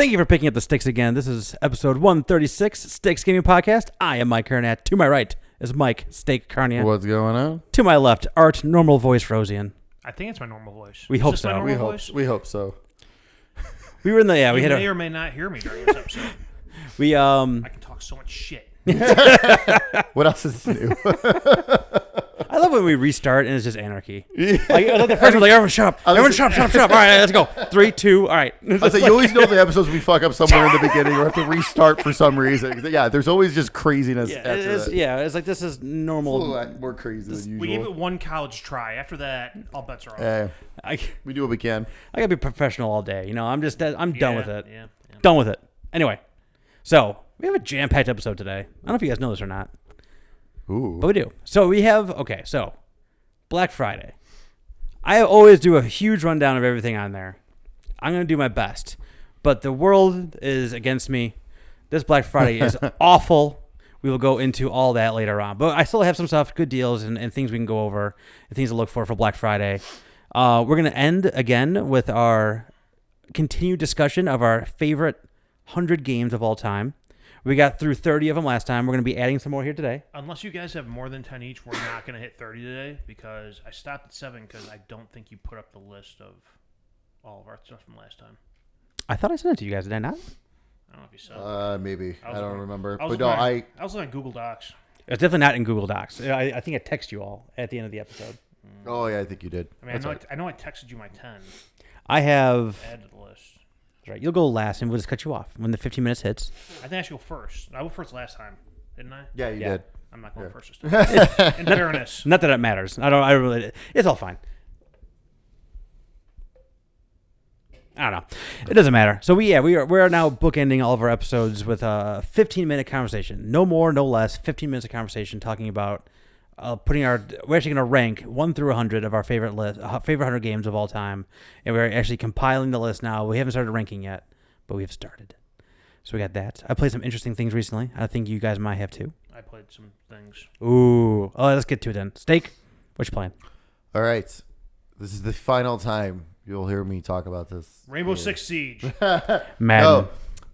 Thank you for picking up the Sticks again. This is episode 136, Sticks Gaming Podcast. I am Mike Carnat. To my right is Mike Steak Carnat. What's going on? To my left, Art Normal Voice Rosian. I think it's my normal voice. We hope so. We hope so. We were in the You may or may not hear me during this episode. I can talk so much shit. What else is new? I love when we restart and it's just anarchy. Like the first one, like everyone shut up. Everyone shut up. All right, let's go. 3, 2. All right. I was like, you always know the episodes we fuck up somewhere in the beginning or have to restart for some reason. Yeah, there's always just craziness. It's like this is normal. It's a little more crazy than usual. We gave it one college try. After that, all bets are off. We do what we can. I gotta be professional all day. You know, I'm done with it. Yeah. Done with it. Anyway, so we have a jam-packed episode today. I don't know if you guys know this or not. Ooh. But we do. So we have, so Black Friday. I always do a huge rundown of everything on there. I'm going to do my best. But the world is against me. This Black Friday is awful. We will go into all that later on. But I still have some stuff, good deals, and things we can go over, and things to look for Black Friday. We're going to end again with our continued discussion of our favorite 100 games of all time. We got through 30 of them last time. We're going to be adding some more here today. Unless you guys have more than 10 each, we're not going to hit 30 today because I stopped at 7 because I don't think you put up the list of all of our stuff from last time. I thought I sent it to you guys. Did I not? I don't know if you said it. Maybe. I don't remember. I was looking at Google Docs. It's definitely not in Google Docs. I think I text you all at the end of the episode. Oh, yeah, I think you did. I mean, I know I texted you my 10. I have... Add to the list. That's right. You'll go last, and we'll just cut you off when the 15 minutes hits. I think I should go first. I went first last time, didn't I? Yeah, you did. I'm not going first this time. In fairness. Not that it matters. I really... It's all fine. I don't know. It doesn't matter. So we are now bookending all of our episodes with a 15-minute conversation. No more, no less. 15 minutes of conversation talking about we're actually going to rank 1 through 100 of our favorite 100 games of all time, and we're actually compiling the list now. We haven't started ranking yet, but we have started. So we got that. I played some interesting things recently. I think you guys might have too. I played some things. Ooh. Oh, let's get to it then. Steak, what you playing? All right. This is the final time you'll hear me talk about this. Rainbow Six Siege. Madden. No.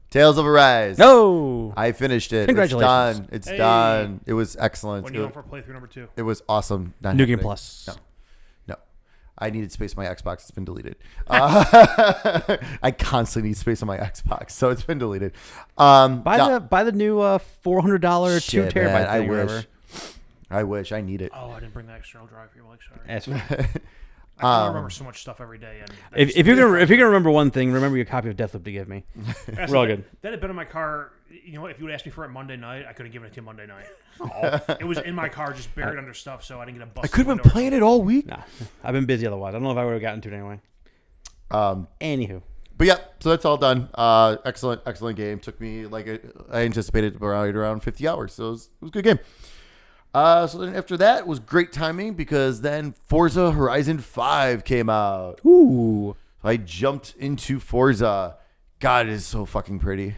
Tales of Arise. No. I finished it. Congratulations. It's done. It was excellent. When you went for playthrough number 2? It was awesome. New Game Plus. No. I needed space on my Xbox. It's been deleted. I constantly need space on my Xbox, so it's been deleted. Buy the new $400 2 terabyte man, thing. I wish. I need it. Oh, I didn't bring the external drive for you, Mike. Sorry. That's fine. I can remember so much stuff every day. And if you're gonna remember one thing, remember your copy of Deathloop to give me. We're all good. That had been in my car. You know what? If you would ask me for it Monday night, I could have given it to you Monday night. It was in my car, just buried under stuff, so I didn't get a bus. I could have been playing it all week. Nah, I've been busy otherwise. I don't know if I would have gotten to it anyway. Anywho. But yeah, so that's all done. Excellent game. Took me I anticipated around 50 hours, so it was a good game. So then after that was great timing because then Forza Horizon 5 came out. Ooh. So I jumped into Forza. God, it is so fucking pretty.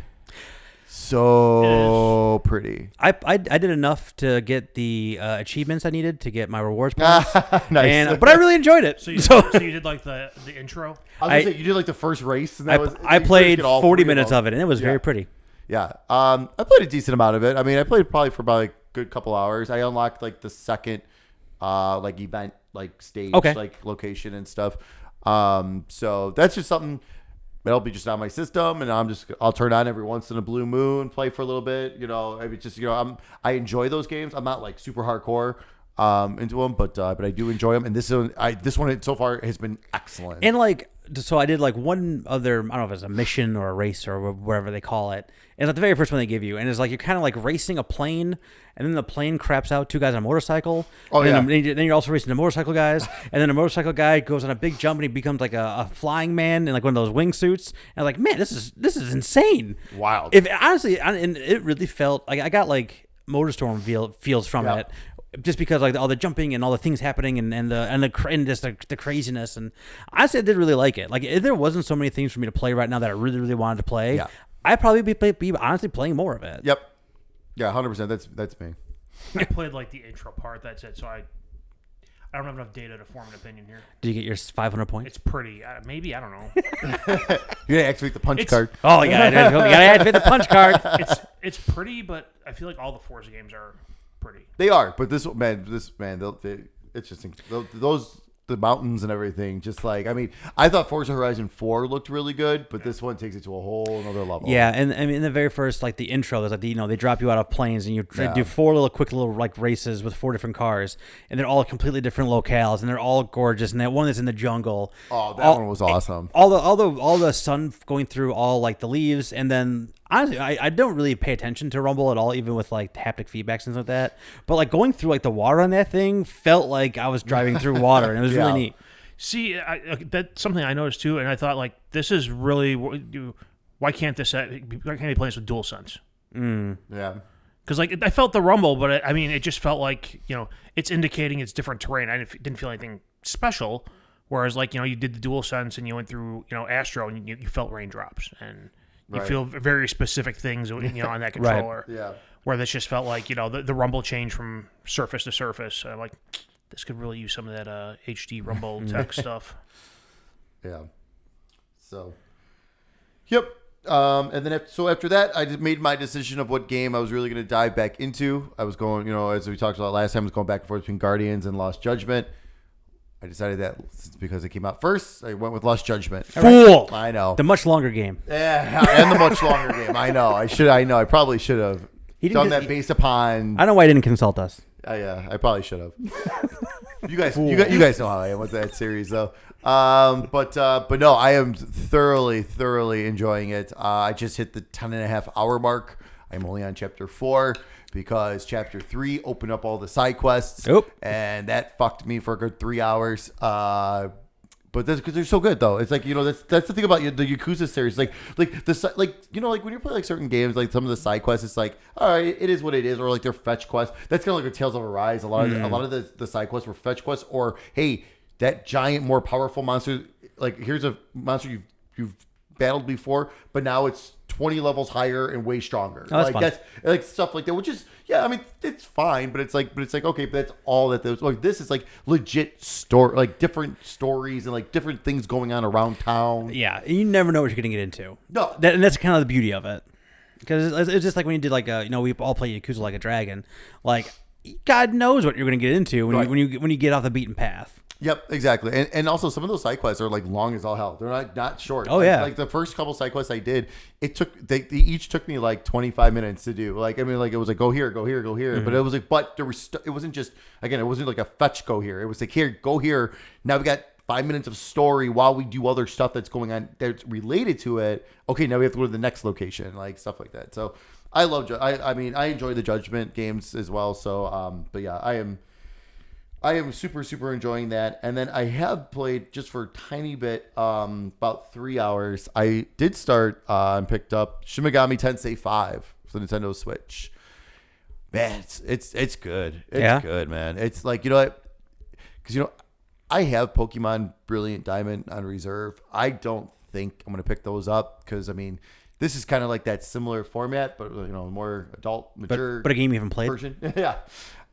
So pretty. I did enough to get the achievements I needed to get my rewards points. Nice. But I really enjoyed it. So you did like the intro? I was gonna say, you did like the first race. And I played 40 minutes of it, and it was very pretty. Yeah. I played a decent amount of it. I mean, I played probably for about a good couple hours. I unlocked like the second event stage location and stuff. So that's just something that'll be just on my system, and I'll turn on every once in a blue moon, play for a little bit. You know, it's just I enjoy those games. I'm not like super hardcore into them, but I do enjoy them. And this one so far has been excellent. And so I did one other, I don't know if it's a mission or a race or whatever they call it. And it's the very first one they give you. And it's like you're kind of racing a plane, and then the plane craps out 2 guys on a motorcycle. Oh, and then you're also racing the motorcycle guys. And then a motorcycle guy goes on a big jump, and he becomes like a flying man in one of those wingsuits. And I'm like, man, this is insane. Wild. Honestly, and it really felt like I got MotorStorm feels from it. Just because all the jumping and all the things happening and the craziness, and honestly I did really like it. If there wasn't so many things for me to play right now that I really really wanted to play, I'd probably be honestly playing more of it. Yep. Yeah, 100%. That's me. I played the intro part. That's it. So I don't have enough data to form an opinion here. Did you get your 500 points? It's pretty. Maybe, I don't know. You gotta activate the punch card. Oh, you gotta activate the punch card. It's pretty, but I feel like all the Forza games are pretty. They are, but it's just the mountains and everything. Just like, I mean, I thought Forza Horizon 4 looked really good, but this one takes it to a whole another level. Yeah, and I mean, in the very first, like the intro, there's like they drop you out of planes and you do 4 quick little like races with 4 different cars, and they're all completely different locales, and they're all gorgeous. And that one is in the jungle. Oh, that one was awesome. All the sun going through all like the leaves, and then honestly, I don't really pay attention to Rumble at all, even with like haptic feedbacks and stuff like that. But like going through like the water on that thing felt like I was driving through water, and it was really neat. See, that's something I noticed too, and I thought like this is really why can't be playing this with DualSense? Yeah. Because like I felt the rumble, but it just felt like it's indicating it's different terrain. I didn't feel anything special. Whereas like you did the DualSense and you went through Astro and you felt raindrops and you feel very specific things on that controller. Right. Yeah. Where this just felt like the rumble changed from surface to surface. I'm like, this could really use some of that HD rumble tech stuff. Yeah. So. Yep. And then after that, I just made my decision of what game I was really going to dive back into. I was going, as we talked about last time, I was going back and forth between Guardians and Lost Judgment. I decided that because it came out first, I went with Lost Judgment. Fool! I know. The much longer game. Yeah, and the much longer game. I know. I probably should have done that based upon. I don't know why he didn't consult us. I probably should have. You guys know how I am with that series, though. But no, I am thoroughly enjoying it. I just hit the 10.5-hour mark. I'm only on chapter 4 because chapter 3 opened up all the side quests. Oop. And that fucked me for a good 3 hours. But that's because they're so good, though. It's like that's the thing about the Yakuza series. Like when you play like certain games, like some of the side quests, it's like, all right, it is what it is, or like their fetch quests. That's kind of like a Tales of Arise. A lot of the side quests were fetch quests, or hey, that giant, more powerful monster. Like here's a monster you've battled before, but now it's 20 levels higher and way stronger. Oh, that's fun. That's like stuff like that, which is it's fine, but it's like okay, but that's all that there's. Like this is like legit story, like different stories and like different things going on around town. Yeah, you never know what you're going to get into. No, and that's kind of the beauty of it, because it's just like when you did like we all play Yakuza Like a Dragon, like God knows what you're going to get into when you get off the beaten path. Yep, exactly. And also some of those side quests are like long as all hell. They're not short. Oh, yeah. Like the first couple side quests I did, they each took me like 25 minutes to do. Like, I mean, like it was like, go here. Mm-hmm. But it was like, it wasn't just, again, it wasn't like a fetch go here. It was like, here, go here. Now we got 5 minutes of story while we do other stuff that's going on that's related to it. Okay, now we have to go to the next location, like stuff like that. So I enjoy the Judgment games as well. So, but yeah, I am super enjoying that. And then I have played just for a tiny bit, about 3 hours. I did start and picked up Shin Megami Tensei 5 for the Nintendo Switch. Man, it's good. It's good, man. It's like, because I have Pokemon Brilliant Diamond on reserve. I don't think I'm going to pick those up because, I mean, this is kind of like that similar format, but more adult, mature. But a game you haven't played. Version. Yeah.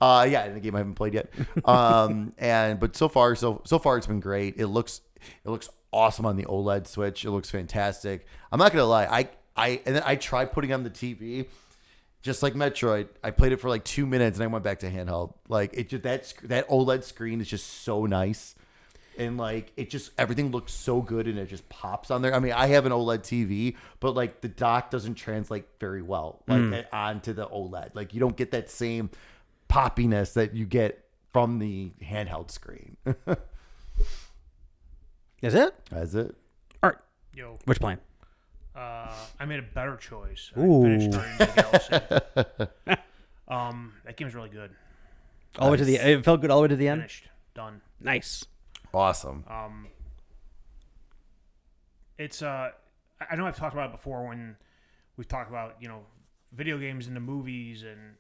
In the game I haven't played yet. But so far it's been great. It looks awesome on the OLED Switch. It looks fantastic. I'm not gonna lie. And then I tried putting on the TV, just like Metroid. I played it for like 2 minutes and I went back to handheld. Like it just that OLED screen is just so nice. And like it just everything looks so good and it just pops on there. I mean, I have an OLED TV, but like the dock doesn't translate very well onto the OLED. Like you don't get that same poppiness that you get from the handheld screen. Is it? That's it. All right. Yo. Which plane? I made a better choice. Ooh. I finished Guardians of the Galaxy. That game is really good. All the way to the it felt good all the way to the end? Finished. Done. Nice. Awesome. It's I know I've talked about it before when we've talked about, video games into movies, and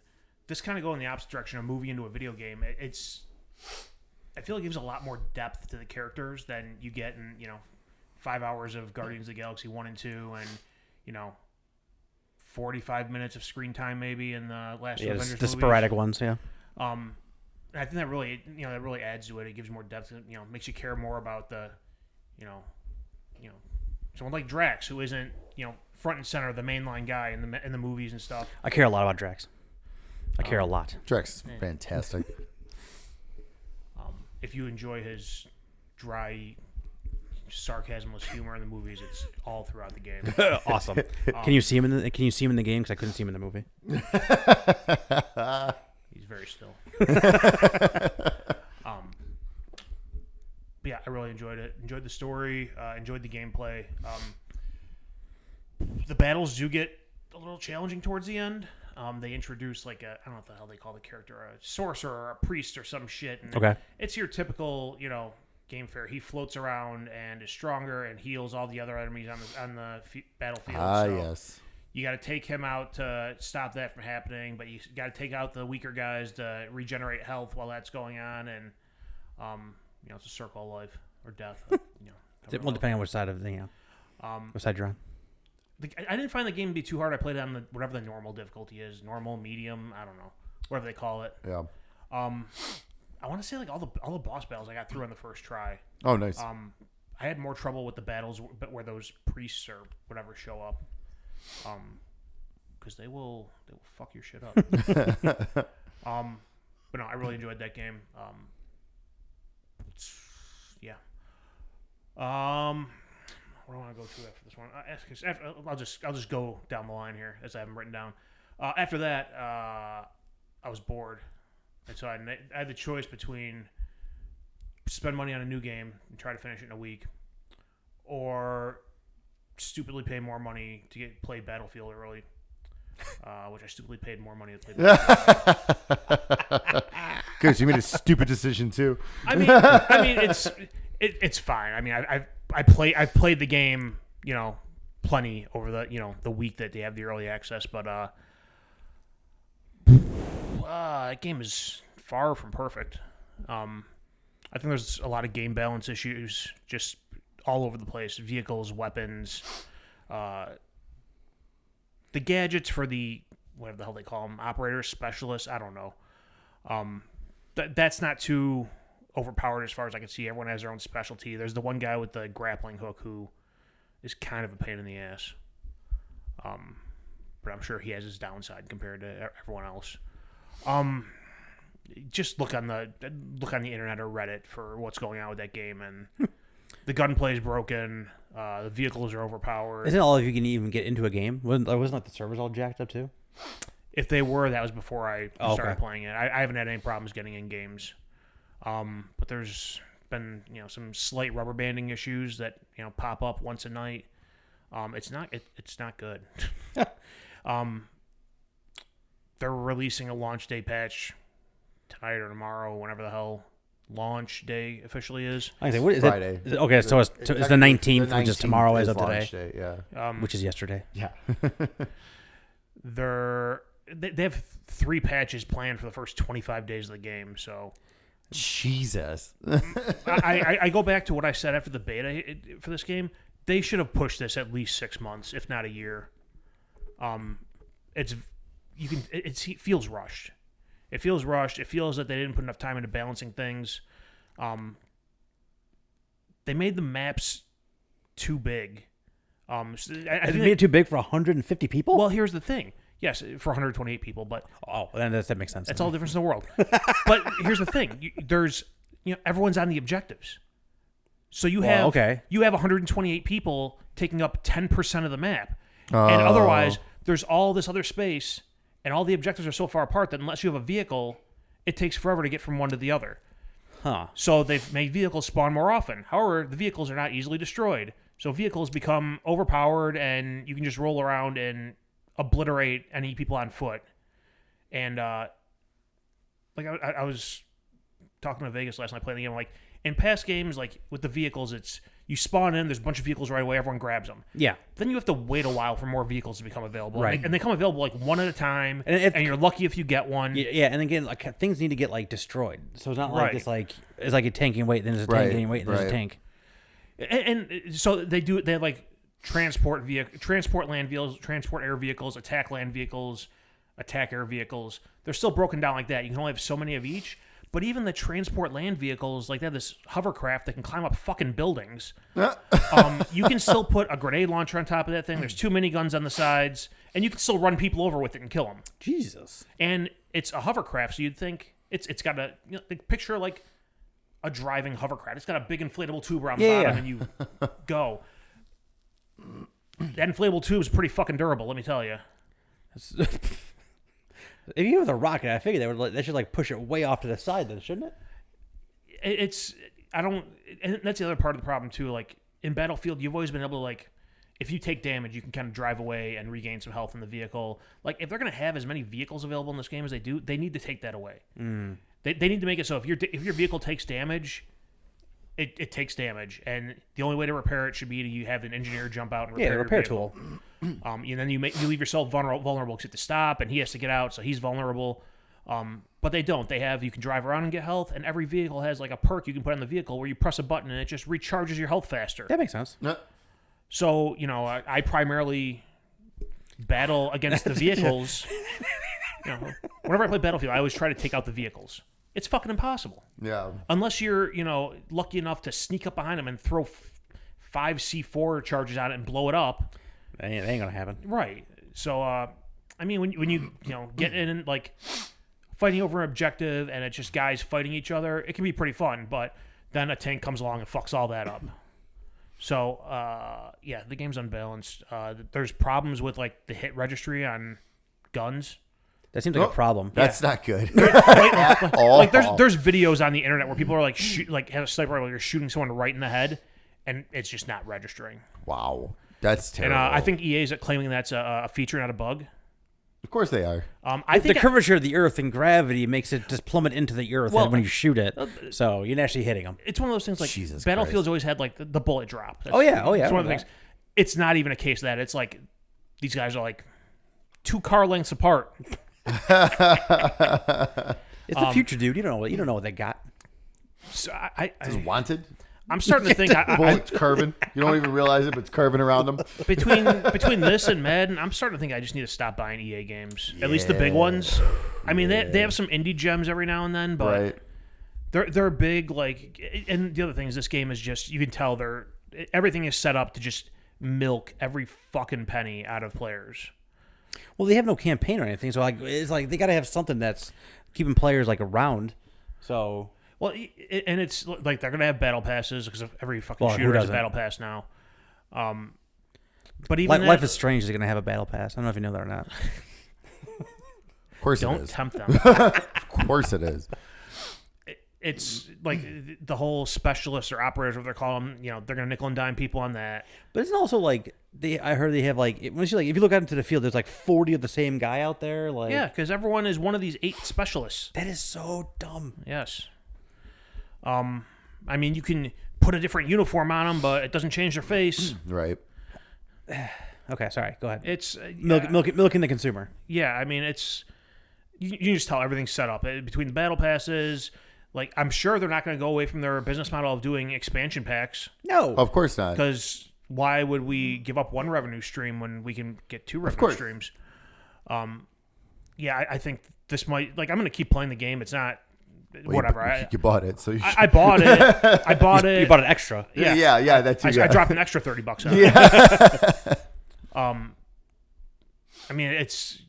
this kind of go in the opposite direction, a movie into a video game. I feel it gives a lot more depth to the characters than you get in, 5 hours of Guardians of the Galaxy 1 and 2 and, 45 minutes of screen time maybe in the last two Avengers the movies. sporadic ones, yeah. I think that really, that really adds to it. It gives more depth. Makes you care more about the, someone like Drax, who isn't, front and center, the mainline guy in the movies and stuff. I care a lot about Drax. I care a lot. Drax is fantastic. If you enjoy his dry, sarcasmless humor in the movies, it's all throughout the game. Awesome. Can you see him in the game? Because I couldn't see him in the movie. He's very still. But yeah, I really enjoyed it. Enjoyed the story. Enjoyed the gameplay. The battles do get a little challenging towards the end. They introduce I don't know what the hell they call the character, a sorcerer or a priest or some shit. And Okay. It's your typical, game fare. He floats around and is stronger and heals all the other enemies on the battlefield. Yes. You got to take him out to stop that from happening, but you got to take out the weaker guys to regenerate health while that's going on. And it's a circle of life or death. Well, depending on which side of the what side you're on. I didn't find the game to be too hard. I played it on whatever the normal difficulty is, normal, medium, I don't know, whatever they call it. Yeah. I want to say all the boss battles I got through on the first try. Oh, nice. I had more trouble with the battles, but where those priests or whatever show up, because they will fuck your shit up. But no, I really enjoyed that game. Yeah. What do I want to go to after this one? I'll just go down the line here as I have them written down. After that, I was bored, and so I had the choice between spend money on a new game and try to finish it in a week, or stupidly pay more money to play Battlefield early, which I stupidly paid more money to play Battlefield. Good, so you made a stupid decision too. I mean, it's fine. I mean, I've played the game, plenty over the week that they have the early access, but that game is far from perfect. I think there's a lot of game balance issues just all over the place. Vehicles, weapons, the gadgets for the whatever the hell they call them, operators, specialists. I don't know. That's not too overpowered as far as I can see. Everyone has their own specialty. There's the one guy with the grappling hook who is kind of a pain in the ass. But I'm sure he has his downside compared to everyone else. Just look on the internet or Reddit for what's going on with that game, and the gunplay is broken. The vehicles are overpowered. Isn't all of you can even get into a game? Wasn't the servers all jacked up too? If they were, that was before I started playing it. I haven't had any problems getting in games. But there's been some slight rubber banding issues that pop up once a night. It's not good. They're releasing a launch day patch tonight or tomorrow, whenever the hell launch day officially is. I say, what is Friday. it? Okay, so it's the 19th, which is tomorrow as of today. Day, yeah. Which is yesterday. Yeah. They have 3 patches planned for the first 25 days of the game, so Jesus. I go back to what I said after the beta for this game. They should have pushed this at least 6 months, if not a year. It feels rushed. It feels rushed. It feels that they didn't put enough time into balancing things. They made the maps too big. I They made it too big for 150 people? Well, here's the thing. Yes, for 128 people, but then that makes sense. that's all the difference in the world. But here's the thing: everyone's on the objectives, so you have 128 people taking up 10% of the map, and otherwise there's all this other space, and all the objectives are so far apart that unless you have a vehicle, it takes forever to get from one to the other. Huh. So they've made vehicles spawn more often. However, the vehicles are not easily destroyed, so vehicles become overpowered, and you can just roll around and obliterate any people on foot. And I was talking to Vegas last night playing the game. Like in past games, like with the vehicles, it's you spawn in, there's a bunch of vehicles right away, everyone grabs them. Yeah. Then you have to wait a while for more vehicles to become available. Right. And they come available like one at a time, and you're lucky if you get one. Yeah, and again, like things need to get like destroyed. So it's not like Right. it's like a tank and wait, then there's a tank and wait, then there's a tank. And so they have like transport land vehicles, transport air vehicles, attack land vehicles, attack air vehicles. They're still broken down like that. You can only have so many of each, But even the transport land vehicles, like they have this hovercraft that can climb up fucking buildings. You can still put a grenade launcher on top of that thing. There's 2 miniguns on the sides, and you can still run people over with it and kill them. Jesus. And it's a hovercraft, so you'd think it's got a picture like a driving hovercraft. It's got a big inflatable tube around the bottom, and you go. That inflatable tube is pretty fucking durable, let me tell you. If you have a rocket, I figure they should like push it way off to the side, then shouldn't it? And that's the other part of the problem too. Like in Battlefield, you've always been able to like, if you take damage, you can kind of drive away and regain some health in the vehicle. Like if they're gonna have as many vehicles available in this game as they do, they need to take that away. They need to make it so if your vehicle takes damage, it takes damage, and the only way to repair it should be to have an engineer jump out and repair Yeah, your repair vehicle. tool. And then you leave yourself vulnerable because you have to stop, and he has to get out, so he's vulnerable. But they don't. You can drive around and get health, and every vehicle has like a perk you can put on the vehicle where you press a button and it just recharges your health faster. That makes sense. So, I primarily battle against the vehicles. Whenever I play Battlefield, I always try to take out the vehicles. It's fucking impossible. Yeah. Unless you're, lucky enough to sneak up behind them and throw 5 C4 charges on it and blow it up. That ain't gonna happen. Right. So, when you get in like fighting over an objective and it's just guys fighting each other, it can be pretty fun. But then a tank comes along and fucks all that up. So, the game's unbalanced. There's problems with like the hit registry on guns. That seems like a problem. That's not good. Like there's videos on the internet where people are like have a sniper rifle, you're shooting someone right in the head, and it's just not registering. Wow. That's And terrible. I think EA is claiming that's a feature, not a bug. Of course they are. I think the curvature of the Earth and gravity makes it just plummet into the Earth when you shoot it, so you're actually hitting them. it's one of those things like Jesus Battlefield's always had like the bullet drop. Oh yeah. It's one of the things. It's not even a case of that. It's like these guys are like 2 car lengths apart. It's the future, dude. You don't know what they got. So Is Wanted? I'm starting to think Bullets curving. You don't even realize it, but it's curving around them. between this and Madden, I'm starting to think I just need to stop buying EA games. At least the big ones. I mean, they have some indie gems every now and then, but they're big. Like, and the other thing is, this game is just, you can tell everything is set up to just milk every fucking penny out of players. Well, they have no campaign or anything, so like it's like they got to have something that's keeping players like around. So. Well, and it's like they're gonna have battle passes because every fucking shooter has a battle pass now. But even Life is Strange is gonna have a battle pass. I don't know if you know that or not. Of course it don't is. tempt them. Of course it is. It's like the whole specialists or operators, what they're calling them. They're gonna nickel and dime people on that. But it's also like I heard they have like once you if you look out into the field, there's like 40 of the same guy out there. Like Yeah, because everyone is one of these 8 specialists. that is so dumb. Yes. I mean, you can put a different uniform on them, but it doesn't change their face. Right. Okay, sorry. Go ahead. It's Milking the consumer. Yeah, I mean, it's you can just tell everything's set up between the battle passes. Like, I'm sure they're not going to go away from their business model of doing expansion packs. No, Of course not. Because why would we give up one revenue stream when we can get 2 revenue streams? I think this might, like, I'm going to keep playing the game. It's not whatever. You bought it, so you should. I bought it. I bought it. you bought an extra. Yeah, yeah. That's I dropped an extra $30 on it. Yeah. I mean, it's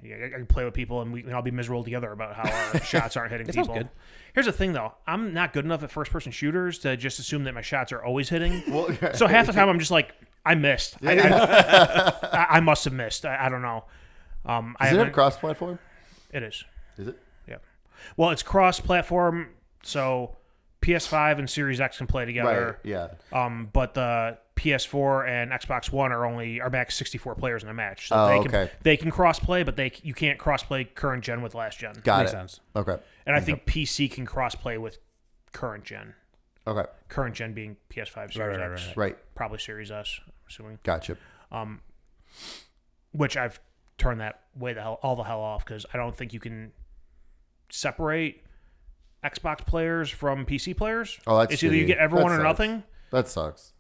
I can play with people and we can all be miserable together about how our shots aren't hitting That people. sounds good. Here's the thing, though. I'm not good enough at first-person shooters to just assume that my shots are always hitting. So half the time I'm just like, I missed. I must have missed. I don't know. Does it have cross-platform? It is. Is it? Yeah. Well, it's cross-platform, so PS5 and Series X can play together. Right. Yeah. But the PS4 and Xbox One are max 64 players in a match. So they can cross-play, but you can't cross-play current gen with last gen. Got Makes it. sense. Okay. And I think PC can cross-play with current gen. Okay. Current gen being PS5, Series X. Right. Probably Series S, I'm assuming. Gotcha. Which I've turned that all the hell off because I don't think you can separate Xbox players from PC players. Oh, that's It's either you shitty. get everyone That or sucks. nothing. That sucks.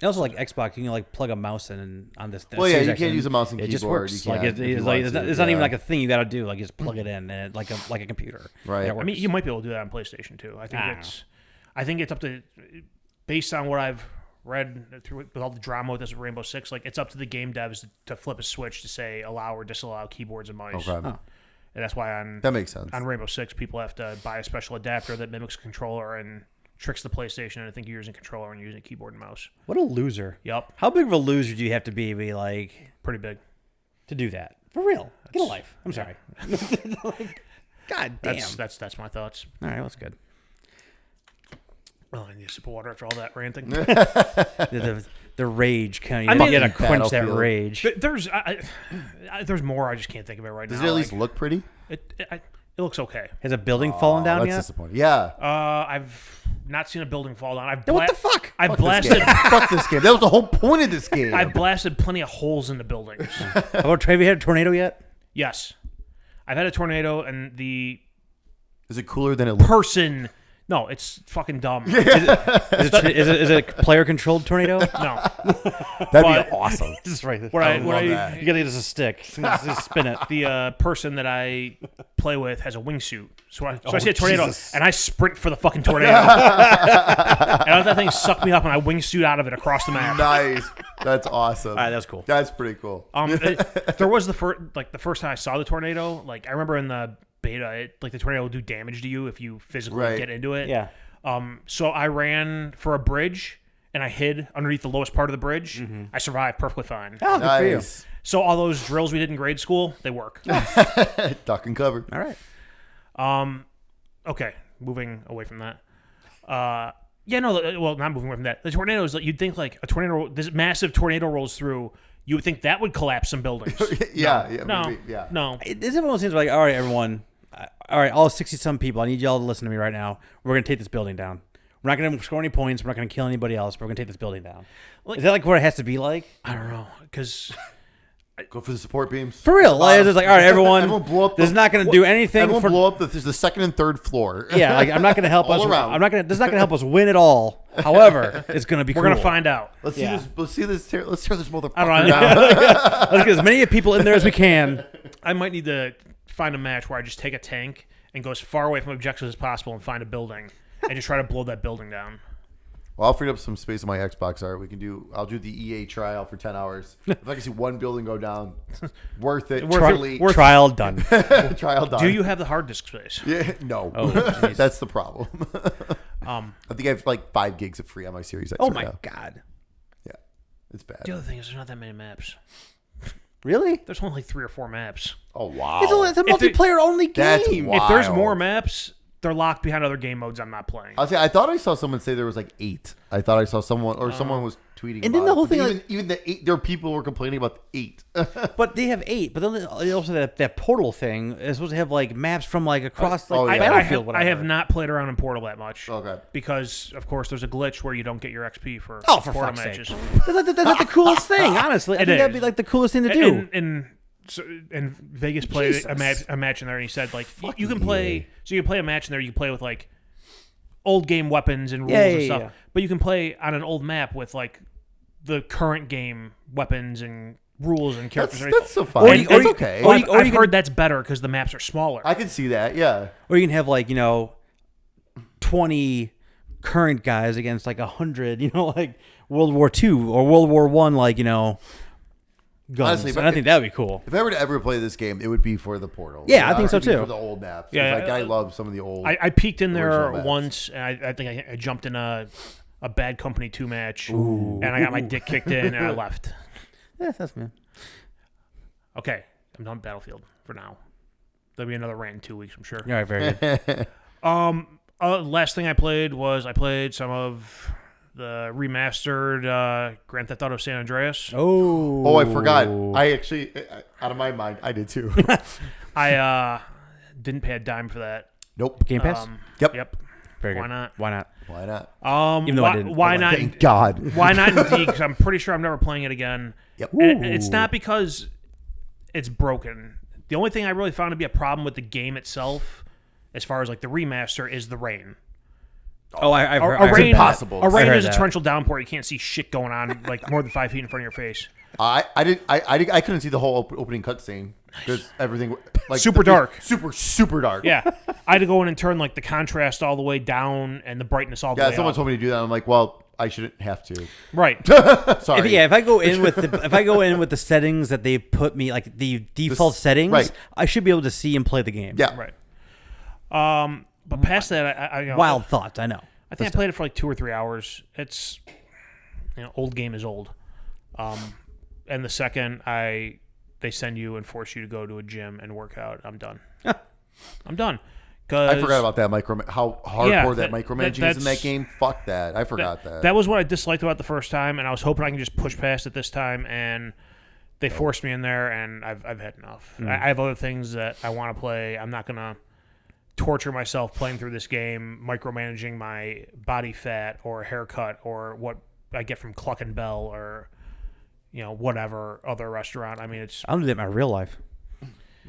And also, like Xbox, you can like plug a mouse in and on this. Well, yeah, Series you X, can't use a mouse and it just keyboard. works. You Like can't if you it's want like to, it's not even yeah. like a thing you got to do. Like you just plug it in and like a computer. Right. And it I mean, works. you might be able to do that on PlayStation too. I think it's up to, based on what I've read through with all the drama with this Rainbow Six. Like it's up to the game devs to flip a switch to say allow or disallow keyboards and mice. Okay. Oh. And that's why on That makes sense. Rainbow Six, people have to buy a special adapter that mimics a controller and tricks the PlayStation. And I think you're using a controller and using a keyboard and mouse. What a loser! Yep, How big of a loser do you have to be like pretty big. to do that? For real, get a life. I'm sorry. God damn. That's my thoughts. All right, that's good. Oh, I need a sip of water after all that ranting. The rage kind. I You mean- gotta quench that Battlefield. rage. There's more. I just can't think of it right Does now. it at least Like, look pretty? it looks okay. Has a building fallen down That's yet? disappointing. Yeah. I've not seen a building fall down. Then what the fuck? I've Fuck this blasted. game. Fuck this game. That was the whole point of this game. I've blasted plenty of holes in the buildings. How about Trey? Have you had a tornado yet? Yes, I've had a tornado, and the Is it cooler than it looks? person. No, it's fucking dumb. Is it a player controlled tornado? No, That'd but- be awesome. Just right there. what I I, would what love I that. You gotta get us a stick. Just spin it. the person that I play with has a wingsuit. So I see a Oh, tornado, Jesus. and I sprint for the fucking tornado. And I let that thing suck me up, and I wingsuit out of it across the map. Nice. That's awesome. All right, that's cool. That's pretty cool. There was the first time I saw the tornado. Like I remember in the beta, the tornado will do damage to you if you physically Right. get into it. Yeah. So I ran for a bridge and I hid underneath the lowest part of the bridge. I survived perfectly fine. Oh, good for you. Nice. So all those drills we did in grade school, they work. Duck and cover. All right. Okay, moving away from that. Not moving away from that. The tornadoes, you'd think like a tornado, this massive tornado rolls through. You would think that would collapse some buildings. Yeah. No, Maybe, yeah. no. This is one of those things where like, all right, everyone, all right, all 60-some people, I need y'all to listen to me right now. We're gonna take this building down. We're not gonna score any points. We're not gonna kill anybody else. But we're gonna take this building down. Like- Is that like what it has to be like? I don't know, because Go for the support beams. For real? Like, it's just like, all right, everyone, Everyone blow up this is not gonna do anything Everyone for. blow up the second and third floor. Yeah, like I'm not gonna help All us. around. I'm not gonna. This is not gonna help us win at all. However, it's gonna be. we're cool. gonna find out. Let's Yeah. see this. Let's tear this motherfucker I don't know. down. Let's get as many people in there as we can. I might need to find a match where I just take a tank and go as far away from objectives as possible and find a building and just try to blow that building down. Well, I'll free up some space on my Xbox. All right, I'll do the EA trial for 10 hours. If I can see one building go down, worth it. Totally. Trial done. Trial done. Do you have the hard disk space? Yeah, no. Oh, jeez. That's the problem. Um, I think I have like 5 gigs of free on my Series X. Oh right my now. god. Yeah, it's bad. the other thing is there's not that many maps. Really? There's only like 3 or 4 maps. Oh wow. It's a If it- multiplayer only game. That's If there's Wild. more maps, they're locked behind other game modes I'm not playing. I'll say I thought I saw someone say there was like 8. I thought I saw someone someone was tweeting. And then about the it. whole But thing, even the 8, there were people who were complaining about the 8. But they have 8. But then they also that portal thing is supposed to have like maps from like across like Oh, yeah. Battlefield. I have whatever. not played around in Portal that much. Okay. Because, of course, there's a glitch where you don't get your XP for Oh, for Portal fuck's matches. sake! That's like the coolest thing. Honestly, I It think that'd is. be like the coolest thing to do. And Vegas played Jesus. a match in there, and he said like you can play. So you can play a match in there. You can play with like old game weapons and rules and Yeah, stuff. yeah. But you can play on an old map with like the current game weapons and rules and characters. That's so fine. That's okay. or I've, you- or I've you heard that's better because the maps are smaller. I can see that. Yeah. Or you can have like 20 current guys against like 100. Like World War II or World War I. Like guns. Honestly, And but I think that would be cool. If I were to ever play this game, it would be for the Portal. Yeah, I think so, It would be too. For the old maps. Yeah, Like I love some of the old. I peeked in there original maps. once, and I think I jumped in a Bad Company 2 match, and I got my dick kicked in, and I left. Yeah, that's me. Okay, I'm done with Battlefield for now. There'll be another rant in 2 weeks, I'm sure. All right, very good. Last thing I played was some of the remastered Grand Theft Auto San Andreas. Oh, I forgot. I actually, out of my mind, I did too. I didn't pay a dime for that. Nope. Game Pass. Yep. Yep. Very good. Why not? Why not? Why not? Even though I didn't. Why not? Thank God. Why not indeed? Because I'm pretty sure I'm never playing it again. Yep. And it's not because it's broken. The only thing I really found to be a problem with the game itself, as far as like the remaster, is the rain. Oh, I've heard, A rain, impossible. A rain I heard is a that. torrential downpour. You can't see shit going on like more than 5 feet in front of your face. I couldn't see the whole opening cutscene because everything like Super dark. super dark. Yeah, I had to go in and turn like the contrast all the way down and the brightness all the Yeah, way someone up. told me to do that. I'm like, well, I shouldn't have to. Right. Sorry. If I go in with the settings that they put me, like the default settings, right. I should be able to see and play the game. Yeah. Right. But past that, I you know, Wild thoughts, I know. I think I played it for like 2 or 3 hours. It's, old game is old. And the second they send you and force you to go to a gym and work out, I'm done. I'm done. I forgot about that how hardcore that that- micromanaging is in that that's- game. Fuck that. I forgot that. That was what I disliked about the first time, and I was hoping I can just push past it this time. And they forced me in there, and I've had enough. I have other things that I want to play. I'm not gonna torture myself playing through this game, micromanaging my body fat or haircut or what I get from Cluck and Bell or whatever other restaurant. I mean, it's I'll do that in my real life.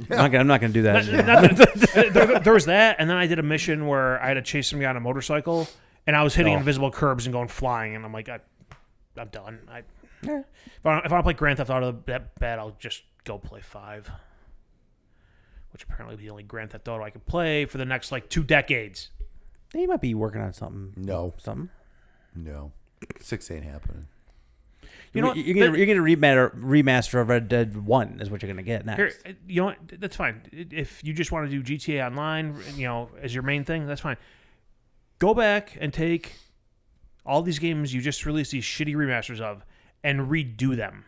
I'm not gonna do that. there was that, and then I did a mission where I had to chase some guy on a motorcycle, and I was hitting Oh. invisible curbs and going flying, and I'm like, I'm done. If I want to play Grand Theft Auto that bad, I'll just go play 5, which apparently is the only Grand Theft Auto I can play for the next 2 decades. They might be working on something. No. Something. 6 ain't happening. You know what? You're gonna remaster of Red Dead 1 is what you're gonna get next. Here, you know what? That's fine. If you just want to do GTA Online, as your main thing, that's fine. Go back and take all these games you just released these shitty remasters of and redo them.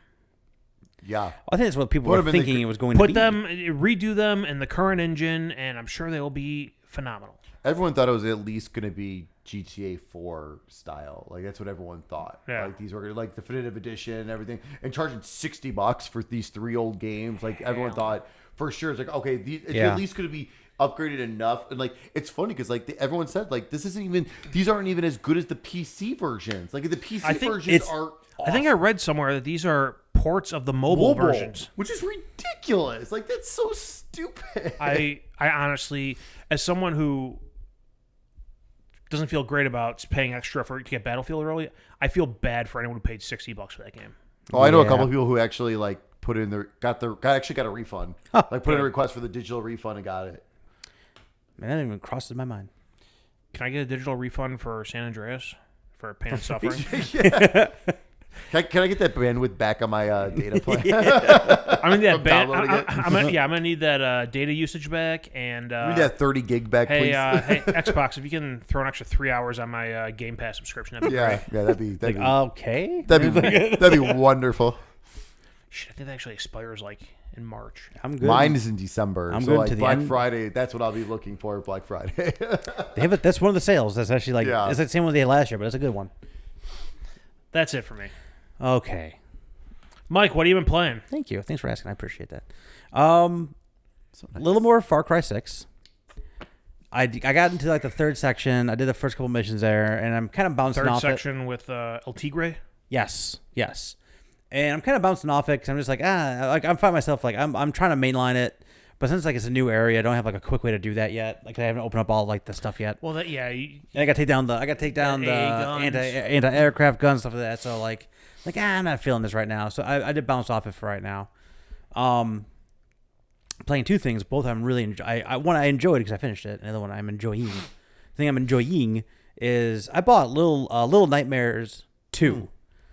Yeah. I think that's what people Would were have been the thinking gr- it was going to be. Redo them in the current engine, and I'm sure they will be phenomenal. Everyone thought it was at least going to be GTA 4 style. Like, that's what everyone thought. Yeah. Like, these were like definitive edition and everything. And charging $60 for these 3 old games. Like, everyone thought for sure. It's like, okay, it's at least going to be upgraded enough. And, like, it's funny because, like, everyone said, like, these aren't even as good as the PC versions. Like, the PC versions are awesome. I think I read somewhere that these are ports of the mobile versions. Which is ridiculous. Like, that's so stupid. I honestly, as someone who doesn't feel great about paying extra to get Battlefield early, I feel bad for anyone who paid $60 for that game. Oh, I know a Yeah. couple of people who actually like put in got a refund. Like put in a request for the digital refund and got it. Man, that didn't even crosses my mind. Can I get a digital refund for San Andreas for pain and suffering? Can I get that bandwidth back on my data plan? I mean, that downloading it. I'm gonna need that data usage back and Give me that 30 gig back, hey, please. hey, Xbox, if you can throw an extra 3 hours on my Game Pass subscription, that'd be yeah, great. Okay. that'd be wonderful. Shit, I think that actually expires in March. I'm good. Mine is in December. I'm so good like to the Black end. Friday, that's what I'll be looking for. Black Friday. They have it. That's one of the sales. That's actually Yeah. it's the same one they had last year, but it's a good one. That's it for me. Okay. Mike, what have you been playing? Thank you. Thanks for asking. I appreciate that. So A little more Far Cry 6. I got into the third section. I did the first couple missions there, and I'm kind of bouncing Third off it. section with El Tigre. Yes. And I'm kind of bouncing off it because I'm just I find myself I'm trying to mainline it, but since it's a new area, I don't have a quick way to do that yet. I haven't opened up all the stuff yet. Well, And I got to take down the A-guns. anti-aircraft guns, stuff like that. So I'm not feeling this right now. So I did bounce off it for right now. Playing 2 things, both I'm really one I enjoyed because I finished it. Another one I'm enjoying. The thing I'm enjoying is I bought Little Nightmares 2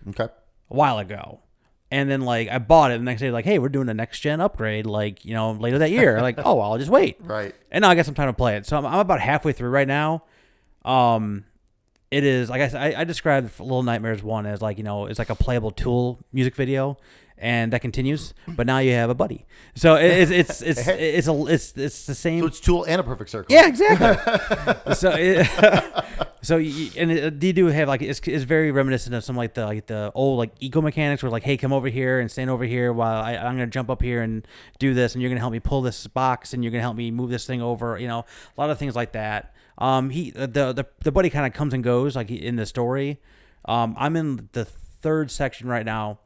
okay. a while ago. And then I bought it the next day, hey, we're doing a next gen upgrade, later that year. Oh, I'll just wait. Right. And now I got some time to play it. So I'm about halfway through right now. It is, like I said, I described Little Nightmares 1 as it's like a playable Tool music video, and that continues. But now you have a buddy. So it's the same. So it's Tool and a Perfect Circle. Yeah, exactly. They do have it's very reminiscent of some the old eco mechanics where hey, come over here and stand over here while I'm gonna jump up here and do this, and you're gonna help me pull this box, and you're gonna help me move this thing over. A lot of things like that. The buddy kind of comes and goes in the story. I'm in the third section right now.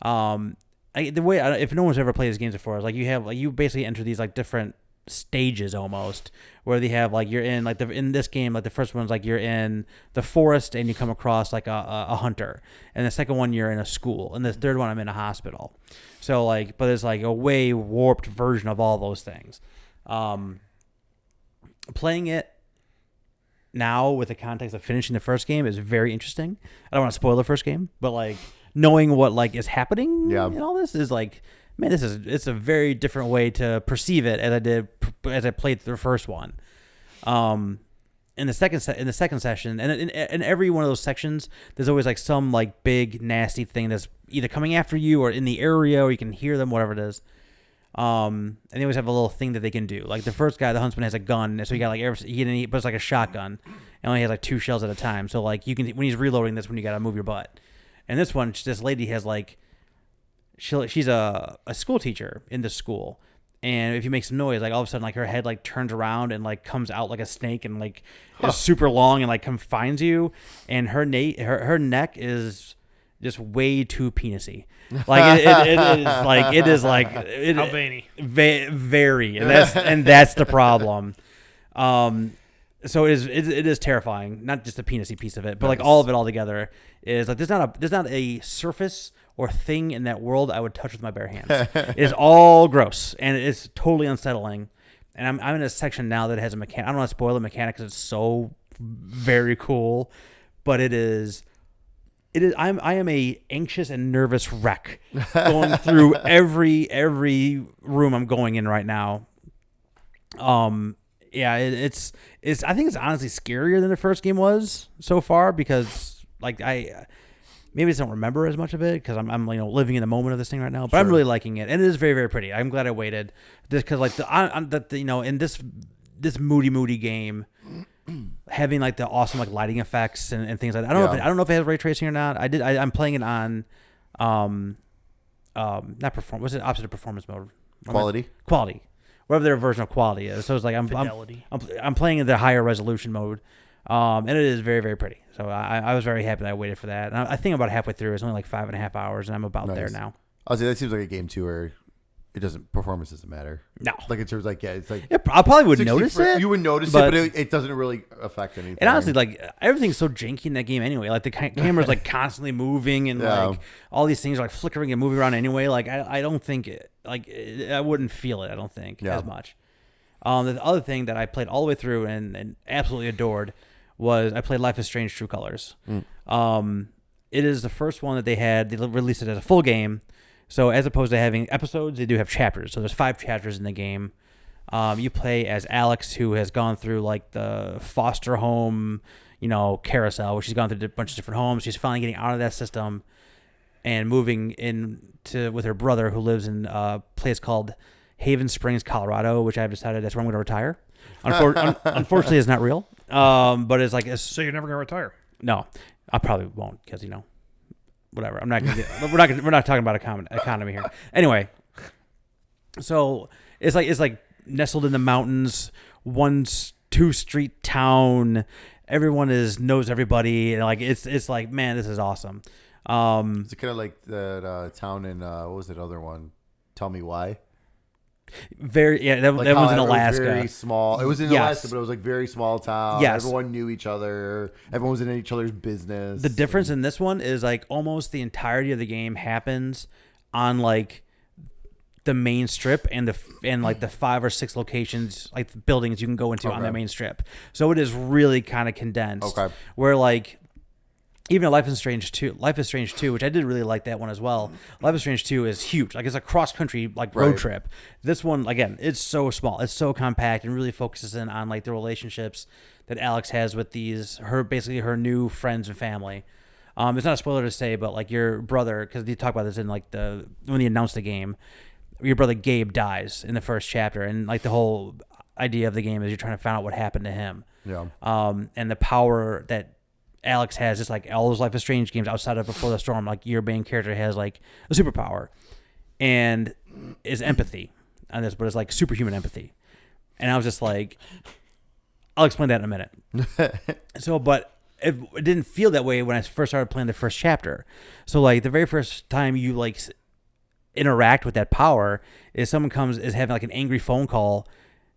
If no one's ever played these games before, you basically enter these different stages almost, where they have like you're in like in this game, like the first one's like you're in the forest and you come across like a hunter, and the second one you're in a school, and the third one I'm in a hospital. So like, but it's like a way warped version of all those things. Playing it now with the context of finishing the first game is very interesting. I don't want to spoil the first game, but like knowing what like is happening in all this is like, man, it's a very different way to perceive it as I played the first one. In the second session, and in every one of those sections, there's always like some like big nasty thing that's either coming after you or in the area, or you can hear them, whatever it is. And they always have a little thing that they can do. Like the first guy, the huntsman, has a gun, so you got like but it's like a shotgun, and only has like 2 shells at a time. So like you can, when he's reloading, that's when you gotta move your butt. And this one, this lady has like, she's a school teacher in this school, and if you make some noise, like all of a sudden, like her head like turns around and like comes out like a snake and like is super long and like confines you, and her neck is just way too penisy. Like it is like How veiny. Very, and that's the problem. So it is terrifying. Not just the penisy piece of it, but like all of it all together is like there's not a surface or thing in that world I would touch with my bare hands. It is all gross, and it's totally unsettling. And I'm in a section now that has a mechanic. I don't want to spoil the mechanic because it's so very cool, but it is. I am a anxious and nervous wreck going through every room I'm going in right now. Yeah, it's. I think it's honestly scarier than the first game was so far, because like maybe I just don't remember as much of it because I'm living in the moment of this thing right now. But I'm really liking it, and it is very, very pretty. I'm glad I waited, just because like in this moody game, having like the awesome like lighting effects and things like that. I don't know if it has ray tracing or not. I'm playing it on not perform. What's it opposite of performance mode? Quality. Whatever their version of quality is. So it's like I'm playing in the higher resolution mode, and it is very, very pretty. So I was very happy that I waited for that. And I think I'm about halfway through. It's only like 5.5 hours, and I'm about there now. I'll say that seems like a game too where performance doesn't matter. No, like in terms of like it's like I probably would notice it. You would notice it, but it doesn't really affect anything. And honestly, like everything's so janky in that game anyway. Like the camera's like constantly moving, and like all these things are like flickering and moving around anyway. Like I don't think I wouldn't feel it. I don't think as much. The other thing that I played all the way through and absolutely adored was I played Life is Strange: True Colors. It is the first one that they had. They released it as a full game. So as opposed to having episodes, they do have chapters. So there's 5 chapters in the game. You play as Alex, who has gone through like the foster home, carousel, where she's gone through a bunch of different homes. She's finally getting out of that system and moving with her brother, who lives in a place called Haven Springs, Colorado, which I've decided that's where I'm going to retire. Unfortunately, it's not real. But it's like so you're never going to retire? No, I probably won't because whatever. I'm not gonna we're not talking about economy here. Anyway, so it's like nestled in the mountains, 2 street town. Everyone knows everybody, and like it's like, man, this is awesome. It's kind of like that town in what was that other one? Tell Me Why. That was in Alaska. It was very small. It was in Alaska, but it was like very small town. Yes. Everyone knew each other. Everyone was in each other's business. The difference in this one is like almost the entirety of the game happens on like the main strip and like the 5 or 6 locations, like buildings you can go into on the main strip. So it is really kind of condensed. Okay. Where like even Life is Strange 2, which I did really like that one as well. Life is Strange 2 is huge. Like it's a cross-country like road trip. This one, again, it's so small. It's so compact and really focuses in on like the relationships that Alex has with her new friends and family. It's not a spoiler to say, but like your brother, because they talk about this in like when they announced the game, your brother Gabe dies in the first chapter, and like the whole idea of the game is you're trying to find out what happened to him. Yeah. And the power that Alex has, just like all those Life is Strange games outside of Before the Storm, like your main character has like a superpower and is empathy on this, but it's like superhuman empathy. And I was just like, I'll explain that in a minute. So, but it didn't feel that way when I first started playing the first chapter. So like the very first time you like interact with that power is someone is having like an angry phone call,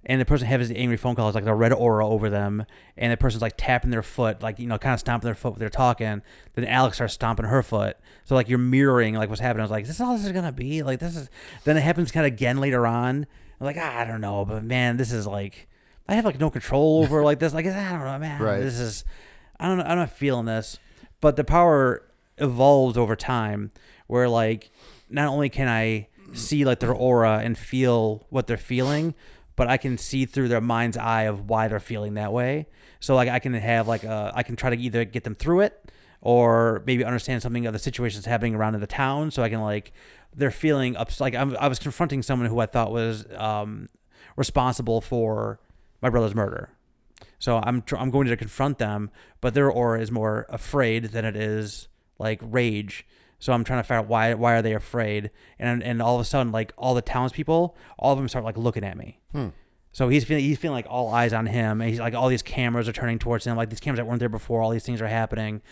and the person has the angry phone call. It's like a red aura over them, and the person's like tapping their foot, like, kind of stomping their foot when they're talking. Then Alex starts stomping her foot. So like you're mirroring like what's happening. I was like, is this all this is gonna be? Like this is. Then it happens kind of again later on. I'm like, I don't know, but man, this is like I have like no control over like this. Like I don't know, man. Right. This is I don't know. I'm not feeling this. But the power evolves over time, where like not only can I see like their aura and feel what they're feeling, but I can see through their mind's eye of why they're feeling that way. So like I can have like I can try to either get them through it or maybe understand something of the situations happening around in the town. So I can like they're feeling up. Like I was confronting someone who I thought was responsible for my brother's murder. So I'm going to confront them, but their aura is more afraid than it is like rage. So I'm trying to figure out why are they afraid, and all of a sudden like all the townspeople, all of them start like looking at me. So he's feeling like all eyes on him, and he's like all these cameras are turning towards him, like these cameras that weren't there before. All these things are happening,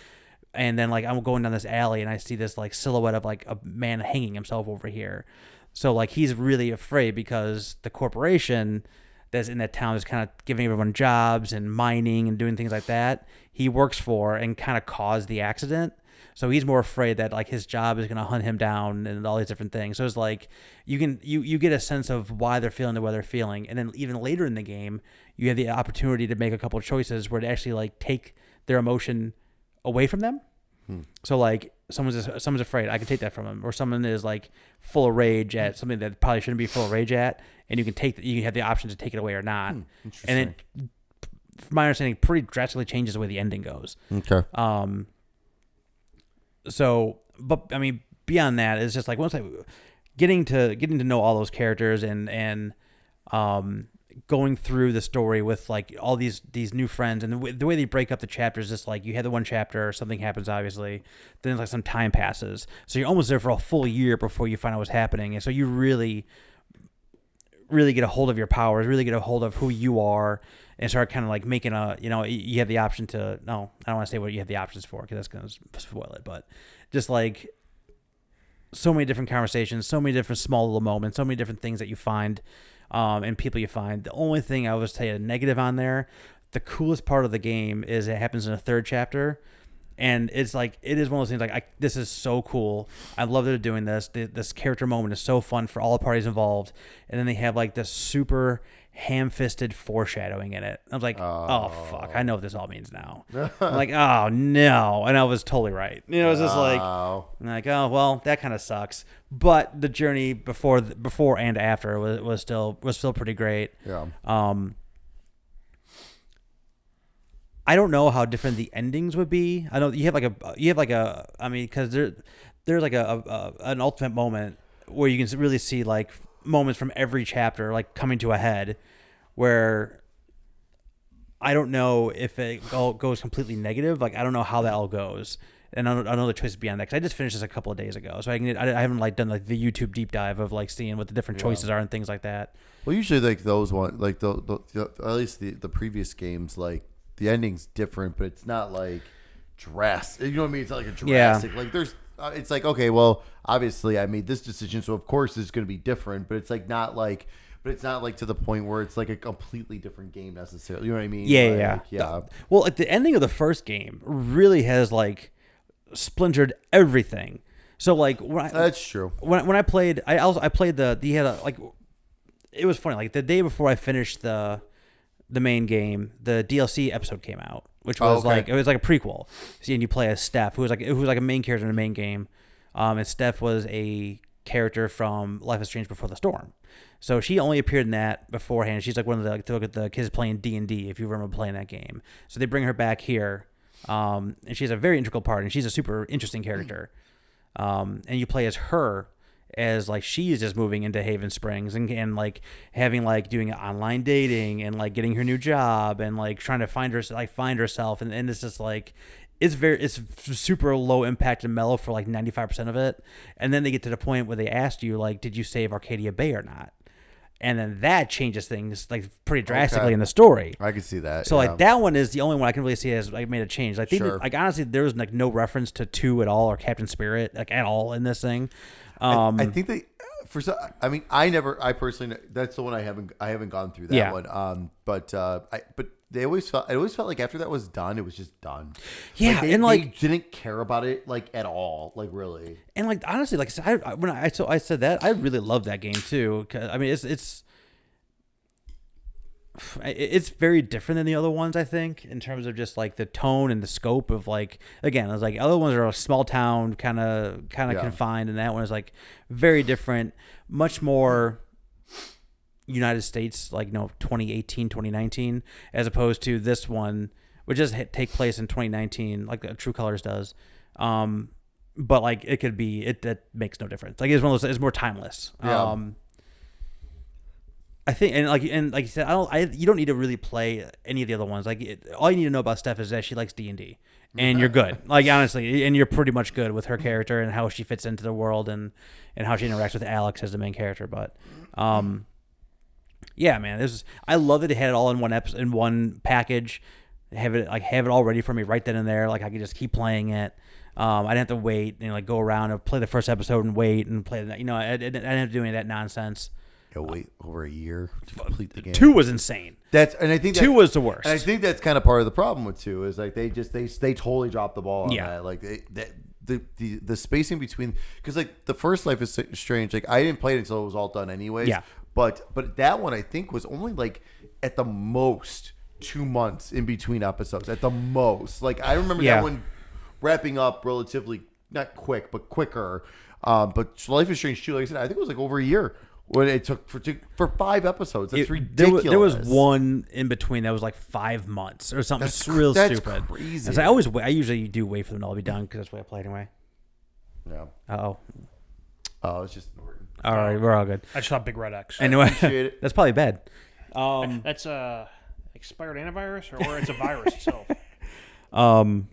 and then like I'm going down this alley and I see this like silhouette of like a man hanging himself over here. So like he's really afraid because the corporation that's in that town is kind of giving everyone jobs and mining and doing things like that. He works for and kind of caused the accident. So he's more afraid that like his job is going to hunt him down and all these different things. So it's like you get a sense of why they're feeling the way they're feeling. And then even later in the game, you have the opportunity to make a couple of choices where to actually like take their emotion away from them. So like someone's afraid, I can take that from them, or someone is like full of rage at something that probably shouldn't be full of rage at, and you have the option to take it away or not. And it, from my understanding, pretty drastically changes the way the ending goes. Okay. So, but I mean, beyond that, it's just like once getting to know all those characters and going through the story with like all these new friends, and the way they break up the chapters, just like you had the one chapter, something happens obviously, then like some time passes, so you're almost there for a full year before you find out what's happening, and so you really get a hold of your powers, really get a hold of who you are, and start kind of like making you have the option to, no, I don't want to say what you have the options for because that's going to spoil it, but just like so many different conversations, so many different small little moments, so many different things that you find and people you find. The only thing I would say a negative on there, the coolest part of the game is it happens in the third chapter. And it's like, it is one of those things like, this is so cool. I love that they're doing this. This character moment is so fun for all the parties involved. And then they have like this super ham-fisted foreshadowing in it. I was like, oh fuck, I know what this all means now. I'm like, oh no. And I was totally right. It was just like, oh well, that kind of sucks. But the journey before and after was still pretty great. Yeah. I don't know how different the endings would be. I know you have like a I mean, because there's like an ultimate moment where you can really see like moments from every chapter like coming to a head, where I don't know if it all goes completely negative. Like I don't know how that all goes, and I don't know the choices beyond that, because I just finished this a couple of days ago, so I haven't like done like the YouTube deep dive of like seeing what the different choices are and things like that. Well, usually like those one like the at least the previous games, like the ending's different, but it's not like drastic. You know what I mean? It's not like a drastic. Like there's, it's like, okay, well, obviously I made this decision, so of course it's going to be different. But it's like not like, to the point where it's like a completely different game necessarily. You know what I mean? Yeah. Well, like the ending of the first game really has like splintered everything. So like that's true. When I played, I played it was funny. Like the day before I finished the main game, the DLC episode came out, which was like, it was like a prequel. See, and you play as Steph, who was like a main character in the main game. And Steph was a character from Life is Strange Before the Storm. So she only appeared in that beforehand. She's like one of the kids playing D&D, if you remember playing that game. So they bring her back here. And she has a very integral part, and she's a super interesting character. And you play as her, as like she is just moving into Haven Springs and like having like doing online dating and like getting her new job and like trying to find herself, and it's just like it's super low impact and mellow for like 95% of it, and then they get to the point where they asked you like, did you save Arcadia Bay or not? And then that changes things like pretty drastically in the story. I can see that. So like that one is the only one I can really see has like made a change. Like like honestly, there was like no reference to 2 at all or Captain Spirit like at all in this thing. I think they, I personally, that's the one I haven't gone through that one. But it always felt like after that was done, it was just done. Yeah, they didn't care about it like at all, like really. And like honestly, like when I said that, I really love that game too. 'Cause, I mean, it's very different than the other ones, I think, in terms of just like the tone and the scope of like, again, it's like other ones are a small town kind of confined, and that one is like very different, much more United States, like 2018, 2019, as opposed to this one, which does take place in 2019, like True Colors does. But like it could be that makes no difference. Like it's one of those, it's more timeless. Yeah. I think, and like you said, you don't need to really play any of the other ones. Like all you need to know about Steph is that she likes D&D, and you're good. Like honestly, and you're pretty much good with her character and how she fits into the world and how she interacts with Alex as the main character. But, yeah, man, I love that they had it all in one episode, in one package. Have it all ready for me right then and there. Like I could just keep playing it. I didn't have to wait and like go around and play the first episode and wait and play that. I didn't have to do any of that nonsense. Wait over a year to complete the game. 2 was insane. I think 2 was the worst. And I think that's kind of part of the problem with 2 is like they totally dropped the ball on that. Like the spacing between, because like the first Life is Strange, like I didn't play it until it was all done anyways. Yeah. But that one I think was only like at the most 2 months in between episodes at the most. Like I remember that one wrapping up relatively not quick but quicker. But Life is Strange 2, like I said, I think it was like over a year. What it took for 5 episodes. That's ridiculous. There was one in between that was like 5 months or something. That's real stupid. Crazy. I usually do wait for them to all be done because that's the way I play anyway. Yeah. Oh, it's just Norton. All right, we're all good. I just saw Big Red X. Anyway, appreciate it. That's probably bad. That's a expired antivirus, or it's a virus itself. I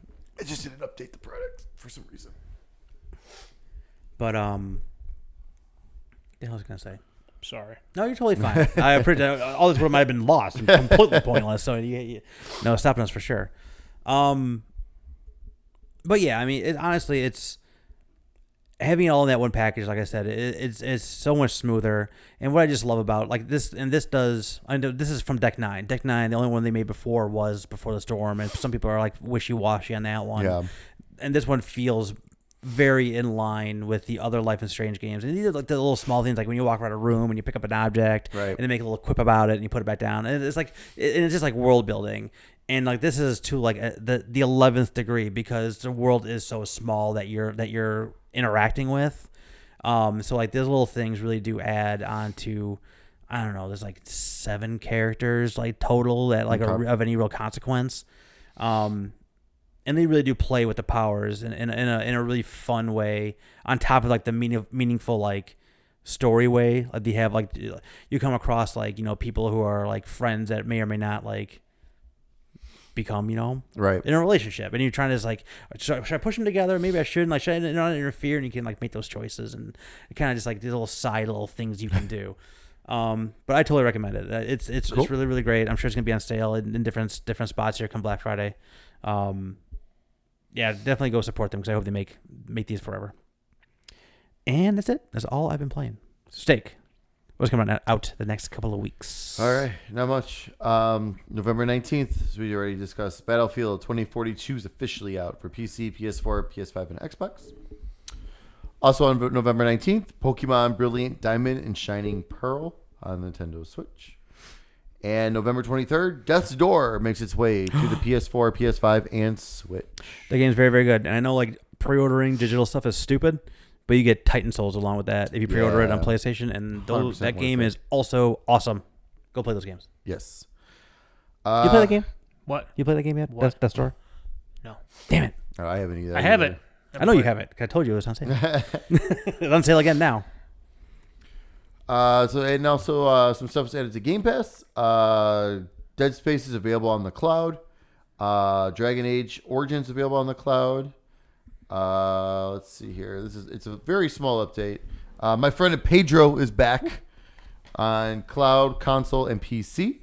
just didn't update the product for some reason. But what the hell was I gonna say? Sorry. No, you're totally fine. I appreciate all this might have been lost and completely pointless. So no, stopping us for sure. But yeah, I mean, honestly, it's having it all in that one package. Like I said, it's so much smoother. And what I just love about like this, and this does, I know this is from Deck 9. Deck 9, the only one they made before was Before the Storm, and some people are like wishy-washy on that one. Yeah. And this one feels very in line with the other Life is Strange games. And these are like the little small things, like when you walk around a room and you pick up an object, right, and they make a little quip about it and you put it back down. And it's like, it's just like world building. And like this is to like the 11th degree because the world is so small that you're interacting with. So like those little things really do add on to, I don't know, there's like 7 characters like total that like are of any real consequence. And they really do play with the powers in a really fun way. On top of like the meaningful like story way, like they have like you come across like people who are like friends that may or may not like become right in a relationship, and you're trying to just like should I push them together? Maybe I shouldn't. Like should I not interfere? And you can like make those choices and kind of just like these little things you can do. But I totally recommend it. It's cool. It's really really great. I'm sure it's gonna be on sale in different spots here come Black Friday. Yeah, definitely go support them because I hope they make these forever. And that's it. That's all I've been playing. Steak. What's coming out the next couple of weeks? All right, not much. November 19th, as we already discussed, Battlefield 2042 is officially out for PC, PS4, PS5, and Xbox. Also on November 19th, Pokemon Brilliant Diamond and Shining Pearl on Nintendo Switch. And November 23rd, Death's Door makes its way to the PS4, PS5, and Switch. The game's very, very good. And I know like pre-ordering digital stuff is stupid, but you get Titan Souls along with that if you pre-order it on PlayStation. And that game is also awesome. Go play those games. Yes. You play that game? What? You play that game yet? What? Death's Door? No. Damn it. Oh, I haven't either. I have it. I know you have it. I told you it was on sale. It's on sale again now. And also some stuff is added to Game Pass. Dead Space is available on the cloud. Dragon Age Origins available on the cloud. Let's see here. It's a very small update. My friend Pedro is back on cloud, console, and PC.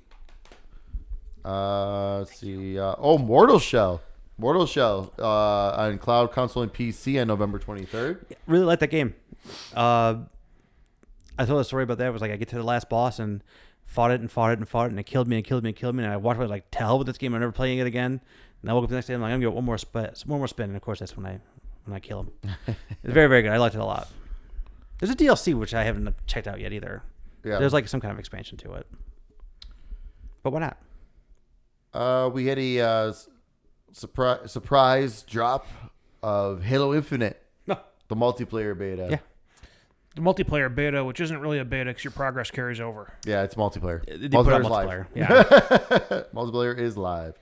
Let's see. Mortal Shell. Mortal Shell on cloud, console, and PC on November 23rd. Really like that game. I told a story about that. It was like I get to the last boss and fought it, and it killed me, and I walked away like, to hell with this game. I'm never playing it again. And I woke up the next day and I'm like, I'm gonna get one more spin, and of course that's when I kill him. It's very, very good. I liked it a lot. There's a DLC which I haven't checked out yet either. Yeah. There's like some kind of expansion to it. But why not? We had a surprise drop of Halo Infinite, the multiplayer beta. Yeah. The multiplayer beta, which isn't really a beta because your progress carries over. Yeah, it's multiplayer. They put out Multiplayer multiplayer. is live. Yeah. Multiplayer is live.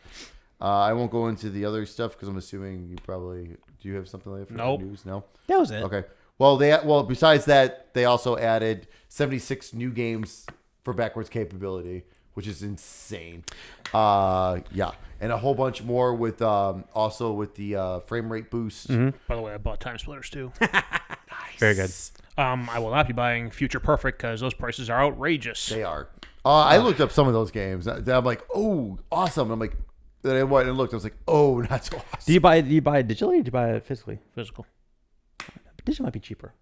I won't go into the other stuff because I'm assuming you probably... Do you have something like that for Nope. news? No? That was it. Okay. Well, besides that, they also added 76 new games for backwards capability, which is insane. Yeah. And a whole bunch more with also with the frame rate boost. Mm-hmm. By the way, I bought Time Splitters too. Very good. I will not be buying Future Perfect because those prices are outrageous. They are. I looked up some of those games. I'm like, oh, awesome. I'm like, then I went and looked. I was like, oh, not so awesome. Do you buy it digitally or do you buy it physically? Physical. Digital might be cheaper.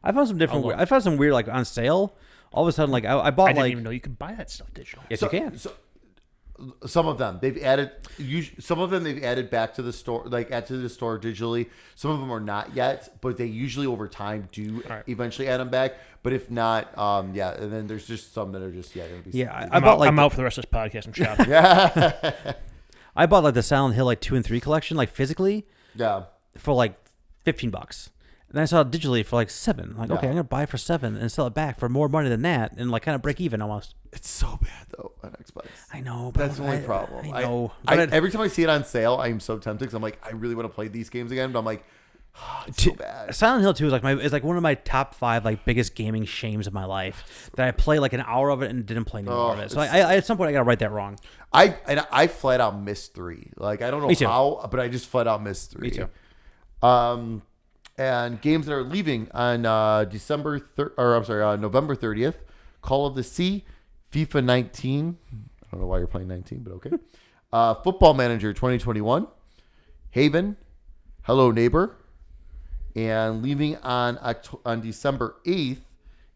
I found some different. look. I found some weird like on sale. All of a sudden, like I bought I didn't like even know you could buy that stuff digital. yes, you can. So, some of them they've added. Some of them they've added back to the store, like add to the store digitally. Some of them are not yet, but they usually over time do eventually add them back. But if not, yeah, and then there's just some that are just gonna be I bought like I'm out for the rest of this podcast. I'm shopping. yeah, I bought like the Silent Hill like 2 and 3 collection like physically yeah. for like $15. And then I saw it digitally for like $7. Like, okay, Yeah. I'm gonna buy it for $7 and sell it back for more money than that, and like kind of break even almost. It's so bad though on Xbox. I know, but That's the only problem. I know. Every time I see it on sale, I'm so tempted because I'm like, I really want to play these games again, but I'm like, it's so bad. Silent Hill 2 is like one of my top 5 like biggest gaming shames of my life. That I play like an hour of it and didn't play any more of it. So I at some point I gotta right that wrong. I flat out missed 3. Like I don't know how, but I just flat out missed 3. Me too. And games that are leaving on November 30th: Call of the Sea, FIFA 19. I don't know why you're playing 19, but okay. Football Manager 2021, Haven, Hello Neighbor, and leaving on December 8th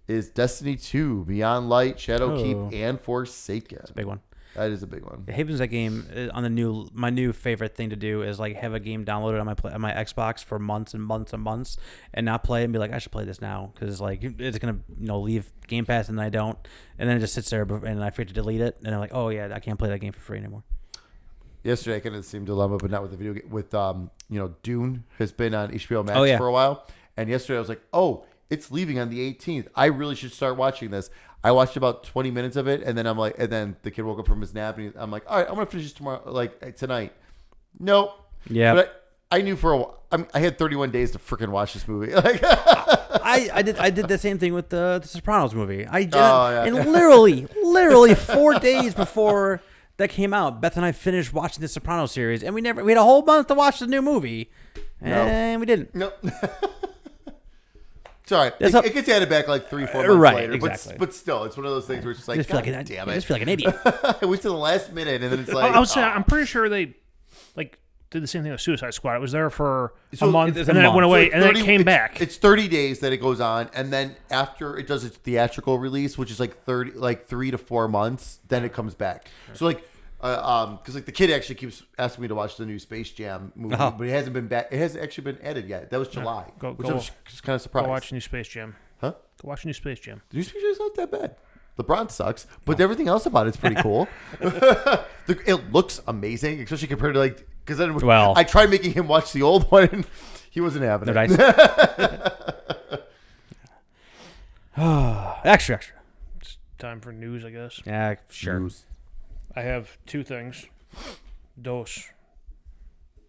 is Destiny 2, Beyond Light, Shadowkeep, and Forsaken. It's a big one. That is a big one. Haven's that game on my new favorite thing to do is like have a game downloaded on my Xbox for months and months and months and not play it and be like I should play this now because like it's gonna leave Game Pass and I don't, and then it just sits there and I forget to delete it and I'm like, oh yeah, I can't play that game for free anymore. Yesterday I kind of the same dilemma, but not with the video game. With Dune has been on HBO Max for a while, and yesterday I was like, oh, it's leaving on the 18th. I really should start watching this. I watched about 20 minutes of it, and then I'm like, and then the kid woke up from his nap, and I'm like, all right, I'm gonna finish this tomorrow, like tonight. Nope. Yeah. But I knew for a while. I had 31 days to freaking watch this movie. Like, I did the same thing with the Sopranos movie. I did, yeah. and literally 4 days before that came out, Beth and I finished watching the Sopranos series, and we had a whole month to watch the new movie, and we didn't. Nope. It's all right. It gets added back like 3-4 months later. Exactly. But still, it's one of those things where it's just like, damn it. I just feel like an idiot. I went to the last minute, and then it's like... I would say, I'm pretty sure they did the same thing with Suicide Squad. It was there for a month, and then it went away, and then it came back. It's 30 days that it goes on, and then after it does its theatrical release, which is like 3 to 4 months, then it comes back. So like... because like the kid actually keeps asking me to watch the new Space Jam movie, but it hasn't been back. It hasn't actually been added yet. That was July, which I was just kind of surprised. Go watch new Space Jam. Huh? Go watch new Space Jam. The new Space Jam's not that bad. LeBron sucks, but everything else about it's pretty cool. It looks amazing, especially compared to like because then I tried making him watch the old one, and he wasn't having it. Extra. It's time for news, I guess. Yeah, sure. News. I have 2 things. Dos.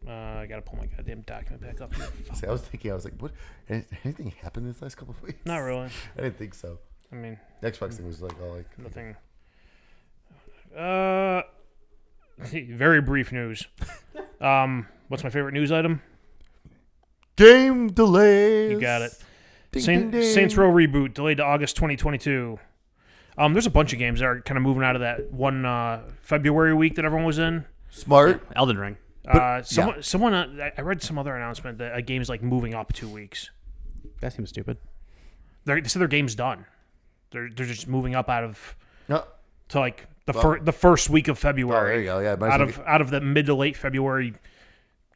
I gotta pull my goddamn document back up here. See, I was like, what? Anything happened this last couple of weeks? Not really. I didn't think so. I mean, The Xbox thing was like all like nothing. Very brief news. What's my favorite news item? game delays. You got it. Ding, ding, ding. Saints Row reboot delayed to August 2022. There's a bunch of games that are kind of moving out of that one February week that everyone was in. Smart. Elden Ring. Someone I read some other announcement that a game's like moving up 2 weeks. That seems stupid. They said their game's done. They're just moving up out of No. to like the first week of February. Oh, there you go. Yeah, might as well out of the mid to late February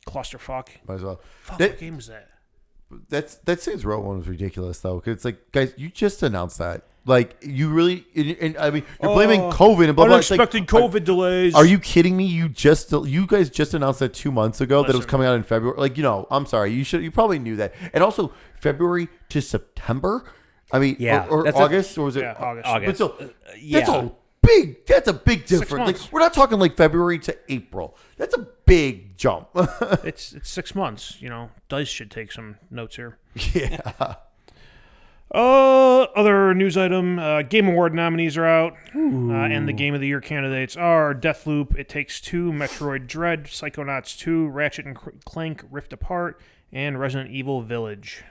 clusterfuck. Might as well. Fuck, That- what game is that? That Saints Row one was ridiculous though, because it's like, guys, you just announced that. Like, you really, and I mean, you're blaming COVID and blah blah. It's like, Unexpected COVID delays. Are you kidding me? You guys just announced that 2 months ago that it was coming out in February. Like, I'm sorry. You probably knew that. And also February to September. I mean, Yeah, or that's August, or was it August? But August. still, Yeah. that's a big difference. months. Like, we're not talking like February to April. That's a big jump. It's 6 months. Dice should take some notes here. Yeah. Other news item: Game Award nominees are out, and the Game of the Year candidates are Deathloop, It Takes Two, Metroid Dread, Psychonauts 2, Ratchet and Clank Rift Apart, and Resident Evil Village.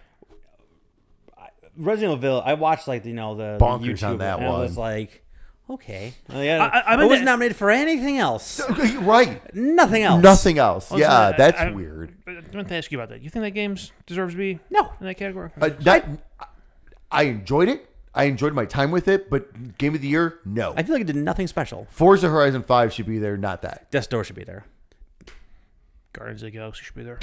Resident Evil Village. I watched the Bonkers YouTube on that and I one. was like, okay. I it mean, wasn't nominated for anything else. Right. Nothing else. Nothing else. Also, Yeah, that's I weird. meant to ask you about that. You think that game deserves to be No. in that category? I enjoyed it. I enjoyed my time with it, but Game of the Year, no. I feel like it did nothing special. Forza Horizon 5 should be there, not that. Death's Door should be there. Guardians of the Galaxy should be there.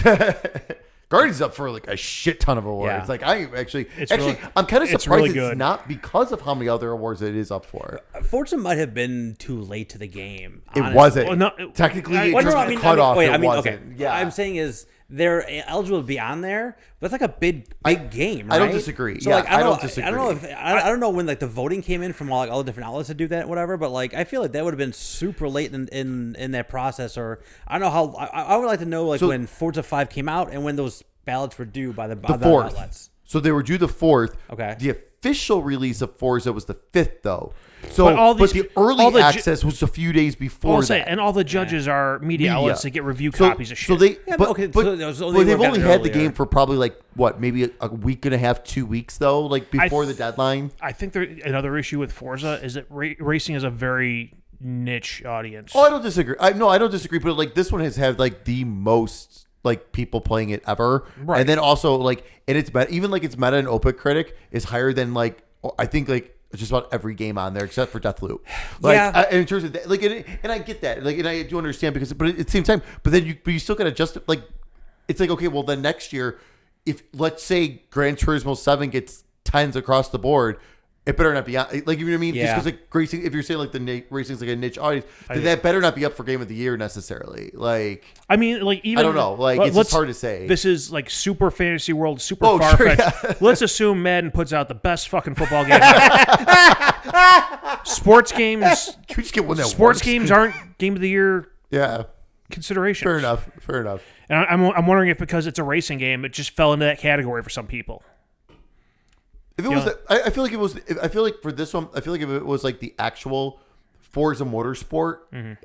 Guardians is up for like a shit ton of awards. Yeah. Like I'm kind of It's surprised really it's good. not because of how many other awards it is up for. Forza might have been too late to the game. It honestly. wasn't. Well, no, Technically, I- it well, just no, cut off. Wait, it wasn't. okay. Yeah. What I'm saying is they're eligible to be on there, but it's like a big game. I don't right? disagree. So Yeah, like, I don't don't disagree. I don't know if I don't know when the voting came in from all the different outlets to do that, whatever. But I feel like that would have been super late in that process. Or I don't know how. I would like to know So- when Forza 5 came out and when those ballots were due by the the 4th. outlets. So they were due the 4th. Okay. The official release of Forza was the 5th, though. So, But all these- the all early the ju- access was a few days before that. and all the judges are media outlets that get review So- copies of shit. So they, Yeah, but, okay, but, so those but only they've work only out had the earlier. game for probably maybe a week and a half, 2 weeks though, like before the deadline. I think another issue with Forza is that racing is a very niche audience. Oh, I don't disagree. I don't disagree. But like this one has had like the most people playing it ever, Right. And then also and it's even its meta and OpenCritic is higher than I think just about every game on there except for Deathloop. Yeah. In terms of that, and I get that, and I do understand but at the same time, but then you still gotta it's okay, well then next year, if let's say Gran Turismo 7 gets 10s across the board. It better not be on, you know what I mean? Yeah. Just because racing, if you're saying racing's like a niche audience, then that better not be up for Game of the Year necessarily. I mean, even I don't know. It's just hard to say. This is Super Fantasy World, super Oh, far sure, fetched. Let's assume Madden puts out the best fucking football game ever. Sports games. Can we just get one that Sports works? games aren't Game of the Year Yeah, considerations. fair enough. Fair enough. And I'm wondering if because it's a racing game, it just fell into that category for some people. If it was, I feel like it was. I feel like for this one, I feel like if it was the actual Forza Motorsport,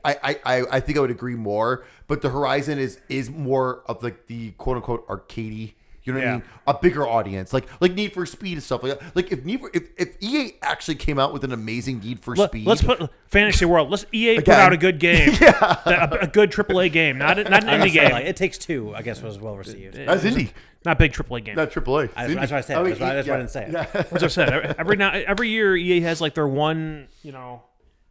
I think I would agree more. But the Horizon is more of the quote unquote arcadey. You know what I mean? A bigger audience, like Need for Speed and stuff like that. Like if EA actually came out with an amazing Need for Speed, Let's put Fantasy World. EA put Again. out a good game, a good AAA game, not an indie game. It Takes Two, I guess, was well received. that's indie, Not big AAA game. not AAA. That's what I said. I mean, That's why I didn't say it. Yeah. As I've said, every year EA has their one,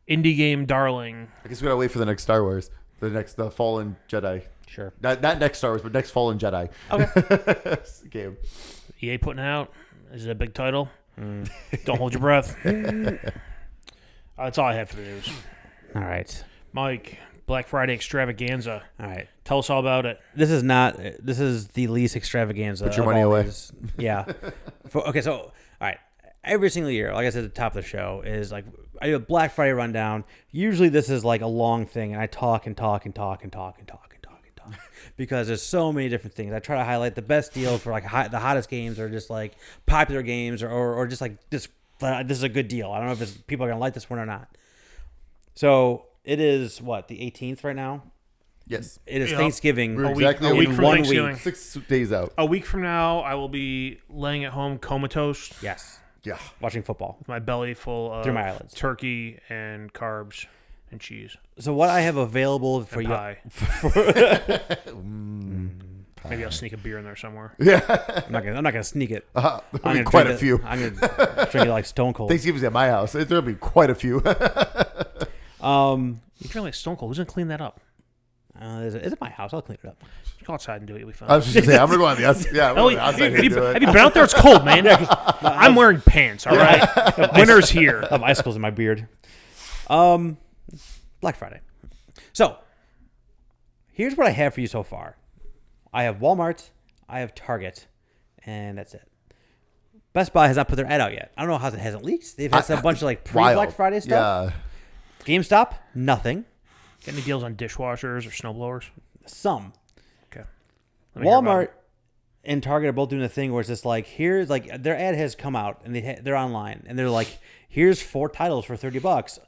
indie game darling. I guess we gotta wait for the next Star Wars, the Fallen Jedi. Sure. Not next Star Wars, but next Fallen Jedi. Okay. Game. EA putting out is it a big title? Don't hold your breath. That's all I had for the news. All right. Mike, Black Friday extravaganza. All right. Tell us all about it. This is the least extravaganza. Put your of money all away. these. Yeah. Okay, so all right. Every single year, like I said at the top of the show, is I do a Black Friday rundown. Usually this is a long thing, and I talk because there's so many different things. I try to highlight the best deals for the hottest games, or just popular games, or just this is a good deal. I don't know if people are gonna like this one or not. So it is the 18th right now. Yes. It is Yep. Thanksgiving. We're week- exactly a week in from 1 Thanksgiving. week. 6 days out. A week from now, I will be laying at home comatose Yes. Yeah. Watching football. with my belly full of Through my eyelids. turkey and carbs and cheese So what I have available for and you, pie. Maybe I'll sneak a beer in there somewhere. I'm not gonna sneak it. There'll I'm be gonna quite drink a few. I'm gonna drink it like Stone Cold. Thanksgiving's at my house. There'll be quite a few. You drink like Stone Cold. Who's gonna clean that up? Is it my house? I'll clean it up. Just go outside and do it. You'll be fine. I was just gonna say, I'm gonna go on the outside. Yeah, I'm Oh, going to the outside have, you, to do have it. you been out there? It's cold, man. I'm wearing pants. All right, winter's here. I have icicles in my beard. Black Friday. So, here's what I have for you so far. I have Walmart, I have Target, and that's it. Best Buy has not put their ad out yet. I don't know how it hasn't leaked. They've had a bunch of like pre-Black Wild. Friday stuff. Yeah. GameStop, nothing. Got any deals on dishwashers or snowblowers? Some. Okay. Let me hear about Walmart it. and Target are both doing a thing where it's just like, here's like their ad has come out and they're online and they're like, here's 4 titles for $30.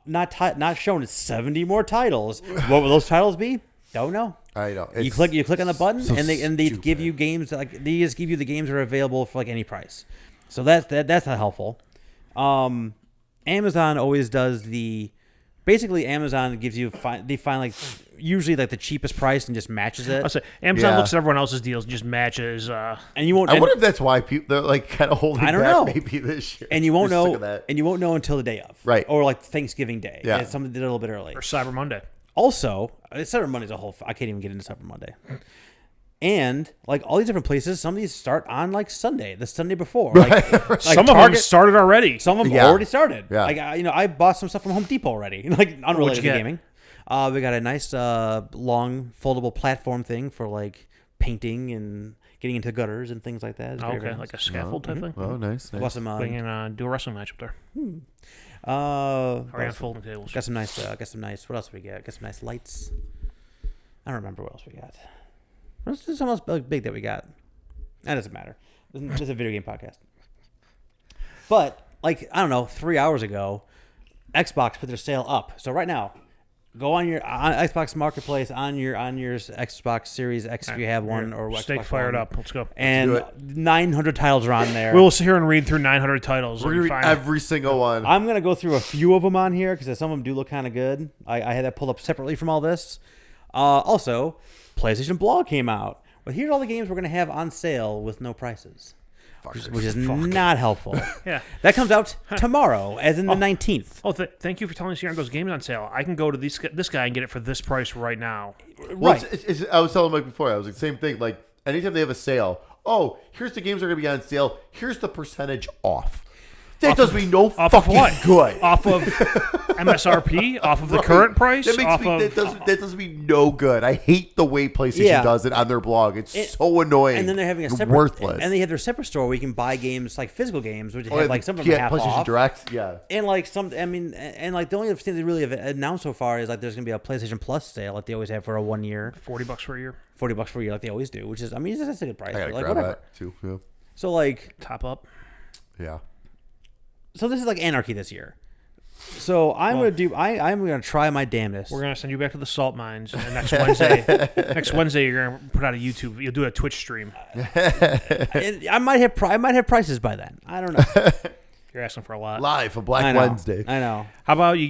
Not shown. It's 70 more titles. What will those titles be? Don't know. I know. You click on the button so and they stupid. give you games like they just give you the games that are available for like any price. So that's not helpful. Amazon always does basically Amazon gives you they find like usually like the cheapest price and just matches it. I'll say Amazon Yeah. looks at everyone else's deals and just matches. And you won't. I and- wonder if that's why people they're like kind of holding I don't back know. maybe this year. and you won't They're sick know. of that. And you won't know until the day of. Right. Or like Thanksgiving Day. Yeah. It's something they did a little bit early. or Cyber Monday. Also, Cyber Monday's a whole. I can't even get into Cyber Monday. And like all these different places, some of these start on like Sunday, the Sunday before. Like Some of them Target- started already. Some of them Yeah. already started. Yeah. Like I bought some stuff from Home Depot already, like unrelated to get? gaming. We got a nice long foldable platform thing for like painting and getting into gutters and things like that. It's Oh, very, okay, very nice. like a scaffold type thing. Oh, nice. I bought some. We can do a wrestling match up there. Or Got on folding tables. some nice. Got some nice. What else we got? Got some nice lights. I don't remember what else we got. What's something else big that we got? That doesn't matter. This is a video game podcast. But like I don't know, 3 hours ago, Xbox put their sale up. So right now, go on Xbox Marketplace on your Xbox Series X if you have one or Steak Xbox fired One. up. Let's go. And 900 titles are on there. We'll sit here and read through 900 titles. We're It'll be gonna read fine. every single one. I'm gonna go through a few of them on here because some of them do look kind of good. I had that pulled up separately from all this. Also, PlayStation Blog came out. But here's all the games we're gonna have on sale with no prices, which is not helpful. Yeah. That comes out tomorrow, as in the 19th. Oh, thank you for telling us here on those games on sale. I can go to this guy and get it for this price right now. Well, Right. I was telling Mike before. I was like, same thing. Like anytime they have a sale, oh, here's the games that are gonna be on sale. Here's the percentage off. That does me no Off fucking of what? good. Off of MSRP? Off of the current price? That makes off me. of That does me no good. I hate the way PlayStation Yeah. does it on their blog. It's so annoying. And then they're having a separate, worthless. and they have their separate store where you can buy games like physical games, which Oh, have like some of them yeah, half PlayStation off. Direct. Yeah. And like some, I mean, and like the only other thing they really have announced so far is like there's gonna be a PlayStation Plus sale like they always have for a 1 year, $40 for a year. $40 for a year like they always do, which is I mean that's a good price. I gotta Like grab whatever. that too. Yeah. So like Top up. Yeah. so this is like anarchy this year. So I'm gonna try my damnedest. We're going to send you back to the salt mines. And next Wednesday, you're going to put out a YouTube. You'll do a Twitch stream. I might have prices by then. I don't know. You're asking for a lot. Live for I Black know. Wednesday. I know. How about you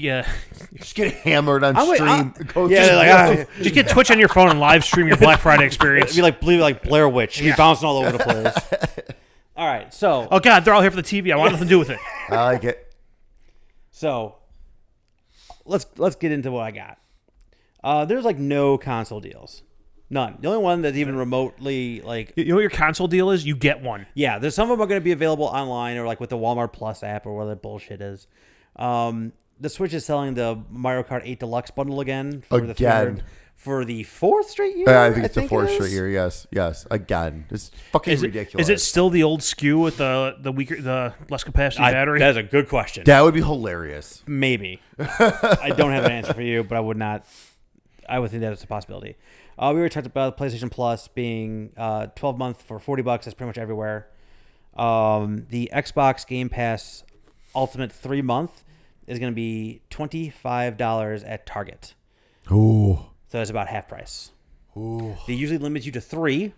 Just get hammered on I'm wait- stream. Go yeah, just like, go. just get Twitch on your phone and live stream your Black Friday experience? It'd be like Blair Witch. Be Yeah. bouncing all over the place. All right, so Oh, God, they're all here for the TV. I want nothing to do with it. I like it. let's get into what I got. There's like no console deals, none. The only one that's even remotely like You know what your console deal is? You get one. yeah, there's some of them are going to be available online or like with the Walmart Plus app or whatever that bullshit is. The Switch is selling the Mario Kart 8 Deluxe bundle again for the Again. for the 4th straight year. I think it's the it fourth is. straight year. Yes. Again, it's fucking Is it, ridiculous. is it still the old SKU with the less capacity battery? That is a good question. That would be hilarious. Maybe. I don't have an answer for you, but I would think that it's a possibility. We already talked about PlayStation Plus being 12 month for $40. That's pretty much everywhere. The Xbox Game Pass Ultimate 3 month is going to be $25 at Target. Ooh. So that's about half price. Ooh. They usually limit you to 3.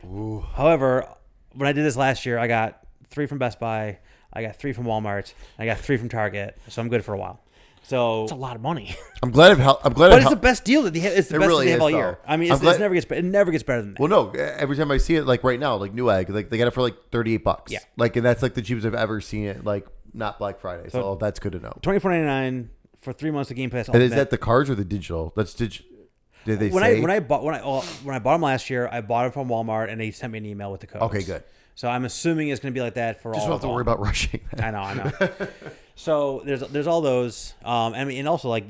Ooh. However, when I did this last year, I got 3 from Best Buy, I got 3 from Walmart, I got 3 from Target, so I'm good for a while. So It's a lot of money. I'm glad I've helped. I'm glad. but it's the best deal that they have. It's the It best really deal they have is, all though. year. I mean, I'm it glad- never gets better than that. Well, no. Every time I see it, like right now, like Newegg, like they got it for like $38. Yeah. Like, and that's like the cheapest I've ever seen it. Like, not Black Friday. So that's good to know. $24.99 for 3 months of Game Pass. And is Ultimate. that the cards or the digital? That's digital. Did they when say? I bought them last year? I bought them from Walmart, and they sent me an email with the codes. Okay, good. So I'm assuming it's going to be like that for Just all. don't have to worry about rushing. I know. So there's all those. I mean, and also like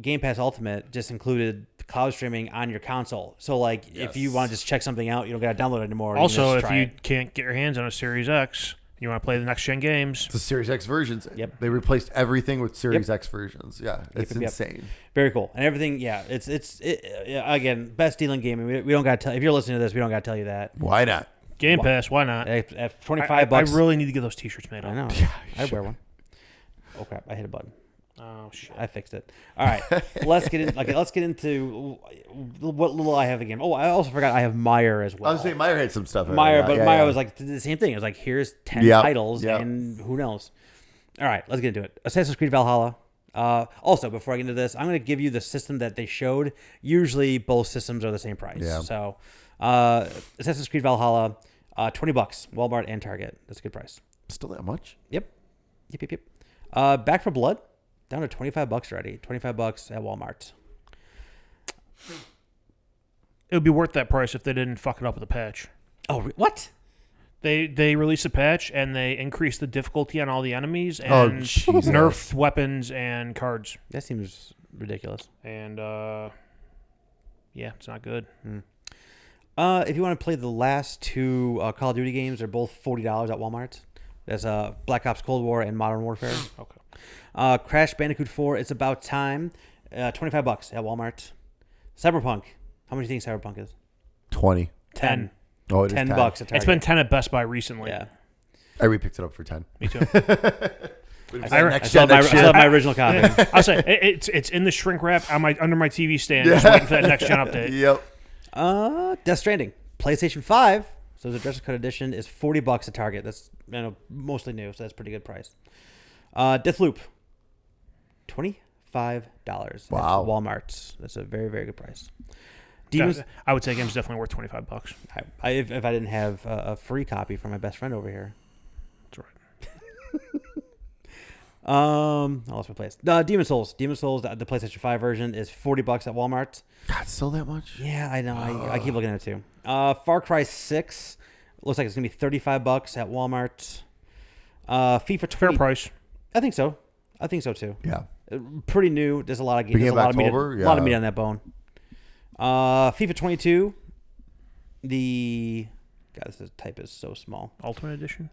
Game Pass Ultimate just included cloud streaming on your console. So like if you want to just check something out, you don't got to download it anymore. Also, just if try you it. can't get your hands on a Series X, you want to play the next gen games. The Series X versions. Yep. They replaced everything with Series X versions. Yeah, it's Yep. insane. Very cool and everything. Yeah, it's again best deal in gaming. We don't got to tell. If you're listening to this, we don't got to tell you that. Why not? Game Pass, why not? At $25, I really need to get those T-shirts made. I Up. know. Yeah, I'd wear one. Oh crap! I hit a button. Oh shit. I fixed it. All right, let's get in. Let's get into what little I have again. Oh, I also forgot I have Meyer as well. I was saying Meyer had some stuff. Meyer, Yeah, but yeah, Meyer yeah. was like the same thing. It was like here's 10 Yep, titles yep. and who knows. All right, let's get into it. Assassin's Creed Valhalla. Also, before I get into this, I'm going to give you the system that they showed. Usually, both systems are the same price. Yeah. So, Assassin's Creed Valhalla, $20, Walmart and Target. That's a good price. Still that much? Yep. Back for Blood, down to $25 already. $25 at Walmart. It would be worth that price if they didn't fuck it up with a patch. Oh, what? They released a patch and they increased the difficulty on all the enemies Oh, and Jesus. nerfed weapons and cards. That seems ridiculous. And yeah, it's not good. If you want to play the last two Call of Duty games, they're both $40 at Walmart. That's Black Ops Cold War and Modern Warfare. Okay. Crash Bandicoot 4, It's About Time, $25 at Walmart. Cyberpunk, how much do you think Cyberpunk is? 20. 10. Oh, it is $10 at Target. It's been 10 at Best Buy recently. Yeah. I repicked it up for 10. Me too. I still have my original copy. I'll say it's in the shrink wrap on under my TV stand, just waiting for that next gen update. Yep. Death Stranding, PlayStation 5. So the Director's Cut Edition is $40 at Target. That's mostly new, so that's a pretty good price. Deathloop, $25 at Wow. Walmart. That's a very, very good price. I would say the game's definitely worth $25. If I didn't have a free copy from my best friend over here. That's right. I lost my place. Demon Souls, the PlayStation 5 version is $40 at Walmart. God, still that much? Yeah, I know. I keep looking at it too. Far Cry 6 looks like it's gonna be $35 at Walmart. FIFA 20. Fair price. I think so. Too. Yeah. Pretty new. There's a lot of games. Beginning There's of a October? lot of Yeah. meat on that bone. FIFA 22. God, this type is so small. Ultimate Edition.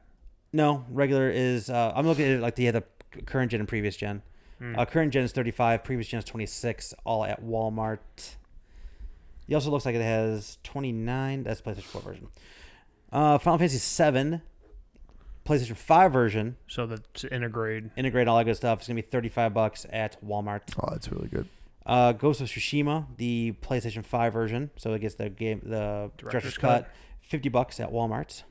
No, regular is. I'm looking at it like the current gen and previous gen. Current gen is 35. Previous gen is 26. All at Walmart. It also looks like it has 29. That's PlayStation 4 version. Final Fantasy 7. PlayStation 5 version. So that's integrate All that good stuff. It's gonna be $35 at Walmart. Oh, that's really good. Ghost of Tsushima, the PlayStation 5 version, so it gets the director's cut. $50 at Walmart.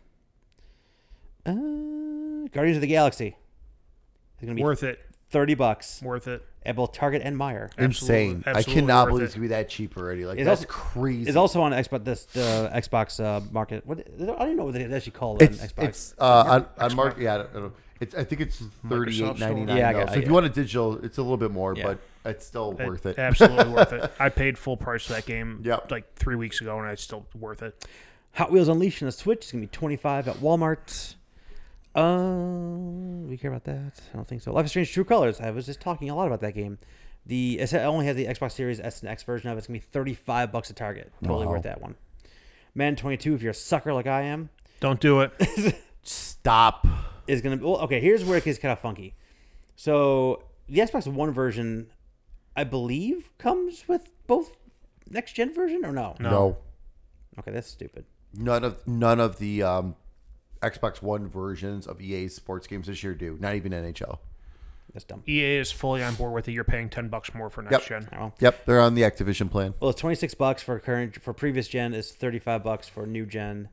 Guardians of the Galaxy is gonna be worth it. $30 Worth it. at both Target and Meyer. Insane. I Absolutely cannot worth believe it. it's going to be that cheap already. Like, It's that's also- crazy. It's also on Xbox. The Xbox market. What I don't even know what they actually call it on Xbox. It's on mark. Yeah, I don't know. I think it's $38.99. Yeah, I got it, So if yeah. you want a digital, it's a little bit more, Yeah. but it's still worth it. Absolutely worth it. I paid full price for that game Yep. like 3 weeks ago, and it's still worth it. Hot Wheels Unleashed on the Switch is gonna be $25 at Walmart. We care about that? I don't think so. Life is Strange: True Colors. I was just talking a lot about that game. It only has the Xbox Series S and X version of it. It's gonna be $35 at Target. Totally Wow. worth that one. Madden 22. If you're a sucker like I am, Don't do it. Stop. is gonna. Well, okay. Here's where it gets kind of funky. So the Xbox One version, I believe, comes with both next gen version or no? No. Okay, that's stupid. None of the Xbox One versions of EA's sports games this year do. Not even NHL. That's dumb. EA is fully on board with it. You're paying $10 more for next gen. Oh. Yep, they're on the Activision plan. Well, it's $26 for previous gen. Is $35 for new gen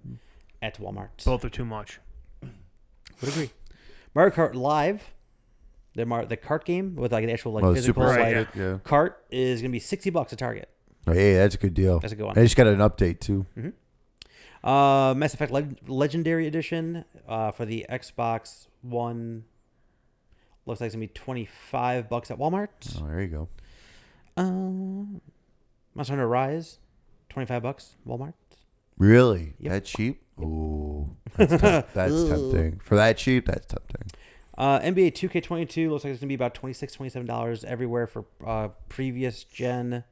at Walmart. Both are too much. Would agree. Mario Kart Live, The cart game with like the actual like Oh, physical super like, right, yeah. cart is gonna be $60 at Target. Oh, hey, that's a good deal. That's a good one. I just got an update too. Mass Effect Legendary Edition for the Xbox One looks like it's gonna be $25 at Walmart. Oh, there you go. Monster Hunter Rise, $25 Walmart. Really? Yep. That cheap? Ooh, that's tempting. For that cheap, that's tempting. NBA 2K22 looks like it's gonna be about $26, $27 everywhere for previous gen.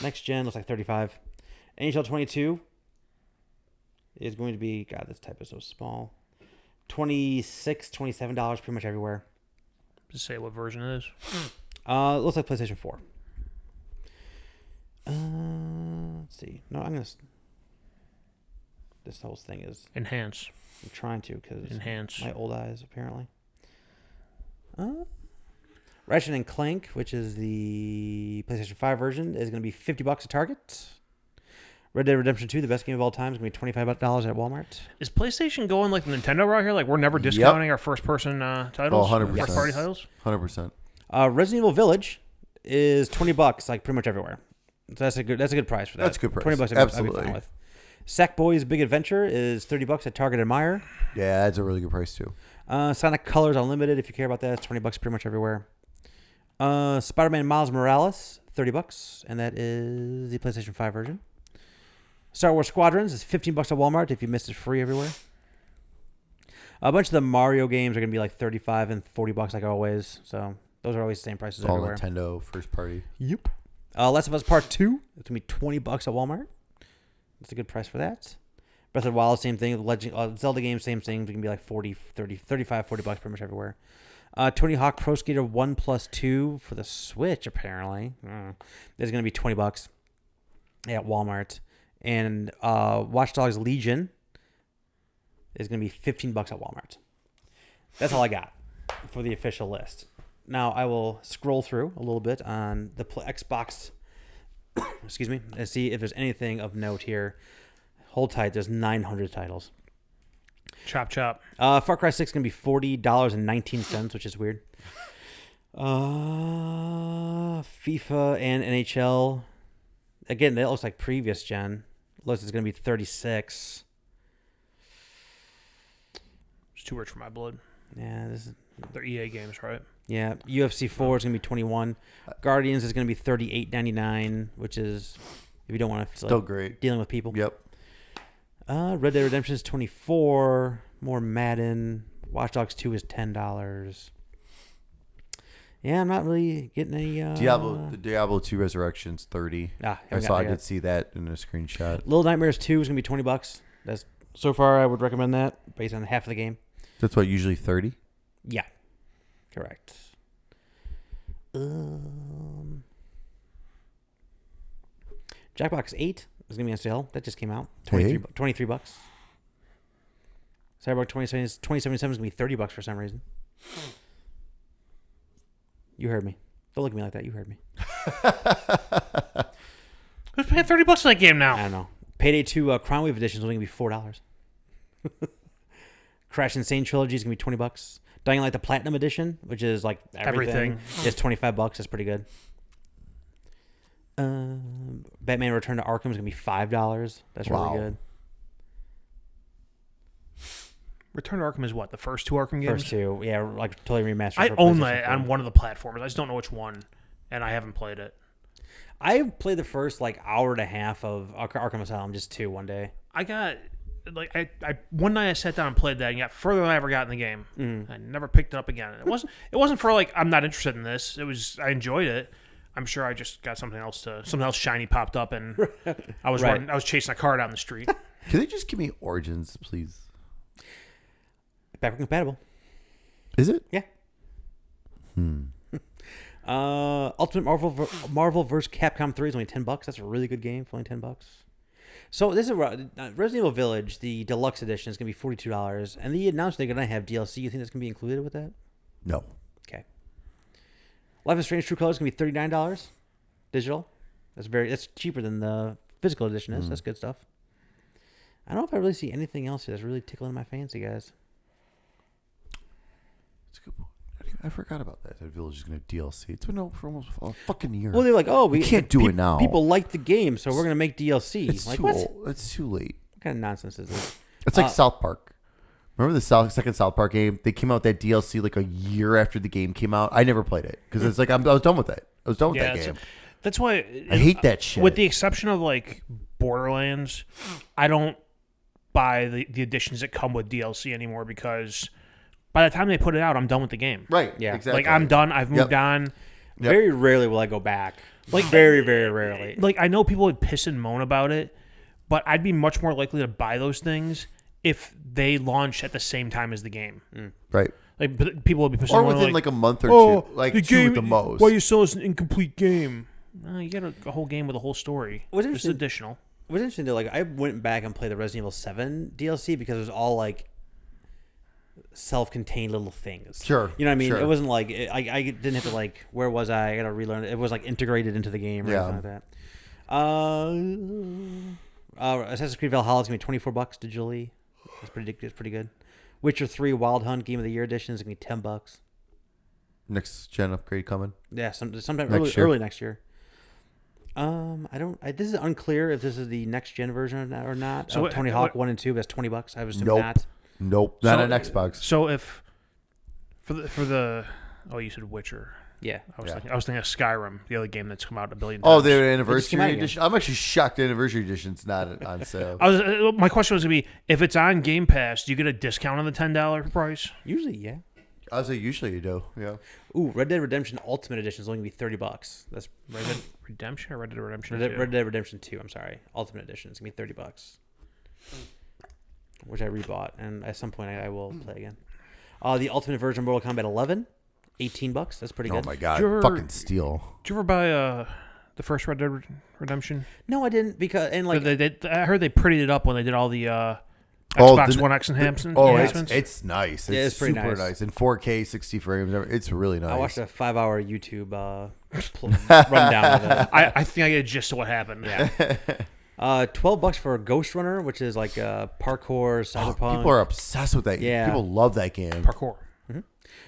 Next gen looks like $35. NHL 22 is going to be, God, this type is so small. $26, $27 pretty much everywhere. Just say what version it is. Looks like PlayStation 4. Let's see. No, I'm gonna. This whole thing is. Enhance. I'm trying to because Enhance. my old eyes apparently. Ratchet and Clank, which is the PlayStation 5 version, is going to be $50 at Target. Red Dead Redemption 2, the best game of all time, is going to be $25 at Walmart. Is PlayStation going like Nintendo right here? Like we're never discounting our first-person titles, 100%. first-party titles. 100%. Resident Evil Village is $20, like pretty much everywhere. So that's a good price for that. That's a good price. $20, I'd be Absolutely. fine with. Sackboy's Big Adventure is $30 at Target and Meijer. Yeah, that's a really good price too. Sonic Colors Unlimited, if you care about that, it's $20 pretty much everywhere. Spider-Man Miles Morales, $30, and that is the PlayStation 5 version. Star Wars Squadrons is $15 at Walmart. If you missed it, free everywhere. A bunch of the Mario games are going to be like $35 and $40 like always. So those are always the same prices All everywhere. Nintendo first party. Yep. Last of Us Part 2, it's going to be $20 at Walmart. That's a good price for that. Breath of the Wild, same thing. Legend, Zelda games, same thing. It can be like 40, 30, 35, $40 pretty much everywhere. Tony Hawk Pro Skater 1+2 for the Switch, apparently. Is going to be $20 at Walmart. And Watch Dogs Legion is going to be $15 at Walmart. That's all I got for the official list. Now I will scroll through a little bit on the Xbox, excuse me, and see if there's anything of note here. Hold tight, there's 900 titles. Chop, chop. Far Cry 6 is going to be $40.19, which is weird. FIFA and NHL. Again, that looks like previous gen. Looks like it's going to be $36. It's too rich for my blood. Yeah, this is, They're EA games, right? yeah. UFC 4 is going to be $21. Guardians is going to be $38.99, which is if you don't want to Still great. dealing with people. Yep. Red Dead Redemption is $24. More Madden. Watch Dogs 2 is $10. Yeah, I'm not really getting any. The Diablo 2 Resurrection's $30. I did see that in a screenshot. Little Nightmares 2 is gonna be $20. That's so far. I would recommend that based on half of the game. That's what, usually 30? Yeah, correct. Jackbox 8 is gonna be on sale. That just came out. $23. Cyberpunk 2077 is gonna be $30 for some reason. You heard me. Don't look at me like that. You heard me. Who's paying $30 for that game now? I don't know. Payday 2 Crown Wave Edition is only going to be $4. Crash Insane Trilogy is going to be $20. Dying Light the Platinum Edition, which is like everything. Is $25. That's pretty good. Batman Return to Arkham is going to be $5. That's really good. Return to Arkham is what? The first two Arkham games? First two. Yeah, like totally remastered. I for own PlayStation that 4. on one of the platforms. I just don't know which one, and I haven't played it. I played the first like hour and a half of Arkham Asylum, just two one day. I got like I one night I sat down and played that and got further than I ever got in the game. I never picked it up again. It wasn't for like I'm not interested in this. It was I enjoyed it. I'm sure I just got something else shiny popped up and I was Right. I was chasing a car down the street. Can they just give me Origins, please? Backward compatible. Is it? Yeah. Ultimate Marvel vs. Capcom 3 is only $10. That's a really good game for only $10. So this is Resident Evil Village, the deluxe edition, is going to be $42, and they announced they're going to have DLC. You think that's going to be included with that? No. Okay. Life is Strange True Colors is going to be $39 digital. That's cheaper than the physical edition is. That's good stuff. I don't know if I really see anything else here that's really tickling my fancy, guys. That's a good point. I forgot about that. That Village is going to DLC. It's been over for almost a fucking year. Well, they're like, oh, we can't do it now. People like the game, so we're gonna make DLC. it's Like too what? old. It's too late. What kind of nonsense is this? It's like South Park. Remember the second South Park game? They came out with that DLC like a year after the game came out. I never played it because it's like I was done with it. I was done with that game. That's why I hate that shit. With the exception of like Borderlands, I don't buy the editions that come with DLC anymore because by the time they put it out, I'm done with the game. Right. Yeah. Exactly. Like I'm done. I've moved on. Yep. Very rarely will I go back. Like very, very rarely. Like I know people would piss and moan about it, but I'd be much more likely to buy those things if they launch at the same time as the game. Right. Like people would be pissing Or and moaning, within like a month or oh, two. Like the two game, at the most. Why you sell us an incomplete game? You got a whole game with a whole story. Was It's interesting- additional. It was interesting though. Like I went back and played the Resident Evil 7 DLC because it was all like self-contained little things. Sure, You know what I mean? sure. It wasn't like I didn't have to like where was I got to relearn it. It was like integrated into the game or Yeah. something like that. Assassin's Creed Valhalla is gonna be $24 digitally. It's pretty good. Witcher 3 Wild Hunt Game of the Year edition is gonna be $10. Next gen upgrade coming. Yeah, sometime Next year. early next year. This is unclear if this is the next gen version or not. So So what- Tony Hawk 1 and 2, but that's $20. I would assume Nope. not. Nope. Not So- an Xbox. So if for the oh you said Witcher. Yeah. I was Yeah. thinking of Skyrim, the other game that's come out a billion Oh, times. the just came out anniversary again. edition. I'm actually shocked the anniversary edition's not on sale. My question was gonna be if it's on Game Pass, do you get a discount on the $10 price? Usually, yeah. I was like, usually you do. Yeah. Ooh, Red Dead Redemption Ultimate Edition is only gonna be $30. That's Red Dead Redemption or Red Dead Redemption? Red Dead Redemption 2. I'm sorry, Ultimate Edition is gonna be $30, which I rebought, and at some point I will play again. The Ultimate version of Mortal Kombat 11, $18. That's pretty Oh good. my god. You're- Fucking steal. Did you ever buy the first Red Dead Redemption? No, I didn't because like I heard they prettied it up when they did all the Oh, Xbox the- One X enhancements. Oh, enhancements. it's nice. Yeah, it's pretty super nice. nice. In 4K, 60 frames. It's really nice. I watched a 5-hour YouTube rundown of it. I think I get a gist of what happened. Yeah. $12 for Ghost Runner, which is like parkour, cyberpunk. People are obsessed with that. Yeah. People love that game. Parkour.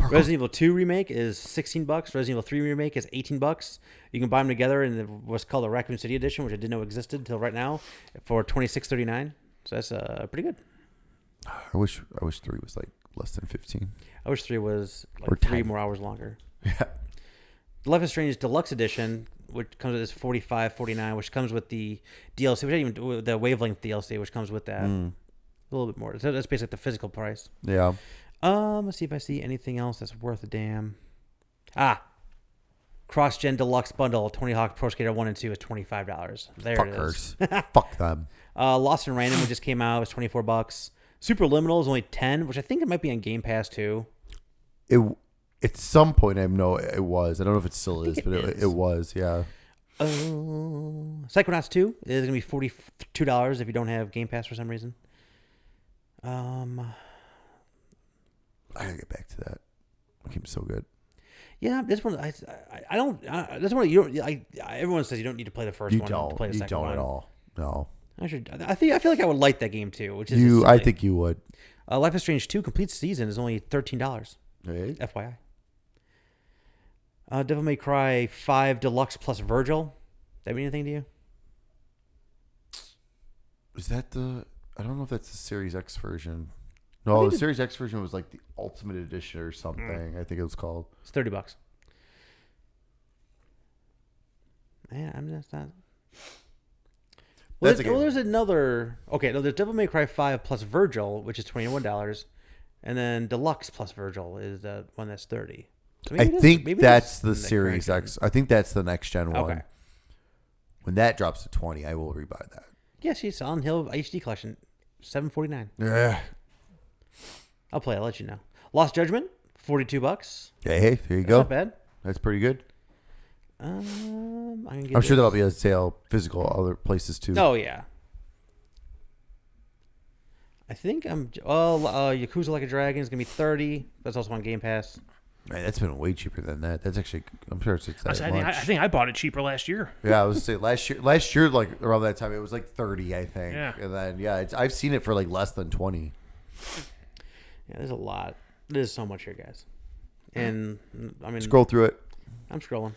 Resident Evil 2 remake is $16. Resident Evil 3 remake is $18. You can buy them together in what's called the Raccoon City edition, which I didn't know existed until right now, for $26.39. So that's pretty good. I wish 3 was like less than 15. I wish 3 was Or like 3 10. more hours longer. Yeah. Life is Strange Deluxe Edition, which comes with this $45.49, which comes with the DLC, which I even with the Wavelength DLC, which comes with that a little bit more. So that's basically the physical price. Yeah. Let's see if I see anything else that's worth a damn. Cross-Gen Deluxe Bundle, Tony Hawk Pro Skater 1 and 2 is $25. There it is. Fuckers. Fuck them. Lost in Random, which just came out, is $24. Superliminal is only $10, which I think it might be on Game Pass too. It at some point I know it was. I don't know if it still is, but is. it was. Yeah. Psychonauts 2 is going to be $42 if you don't have Game Pass for some reason. I gotta get back to that. That game's so good. Yeah, this one I don't. This one you don't. Everyone says you don't need to play the first You one don't. to play the You second don't one. at all. No. I should. I feel like I would like that game too. Which is You. just I silly. think you would. Life is Strange 2 complete season is only $13. Right? FYI. Devil May Cry 5 Deluxe plus Virgil. That mean anything to you? Is that the? I don't know if that's the Series X version. No, the Series X version was like the Ultimate Edition or something. I think it was called. It's $30. Man, I'm just not. Well, That's a game. there's another. Okay, no, there's Devil May Cry 5 plus Virgil, which is $21, and then Deluxe plus Virgil is the one that's $30. So I maybe think maybe that's the correct Series gen. X. I think that's the next gen one. Okay. When that drops to 20, I will rebuy that. Yeah, see, Silent Hill HD collection, $7.49. Yeah. I'll play. I'll let you know. Lost Judgment, $42. Hey, there you That's go. not bad. That's pretty good. I'm I'm sure that'll be on sale physical other places too. Oh yeah. I think Yakuza Like a Dragon is gonna be $30. That's also on Game Pass. Man, that's been way cheaper than that. That's actually, I'm sure it's that I much. think I bought it cheaper last year. Yeah, I was saying last year, like around that time, it was like 30, I think. Yeah. And then I've seen it for like less than 20. Yeah, there's a lot. There's so much here, guys. And I mean, Scroll through it. I'm scrolling.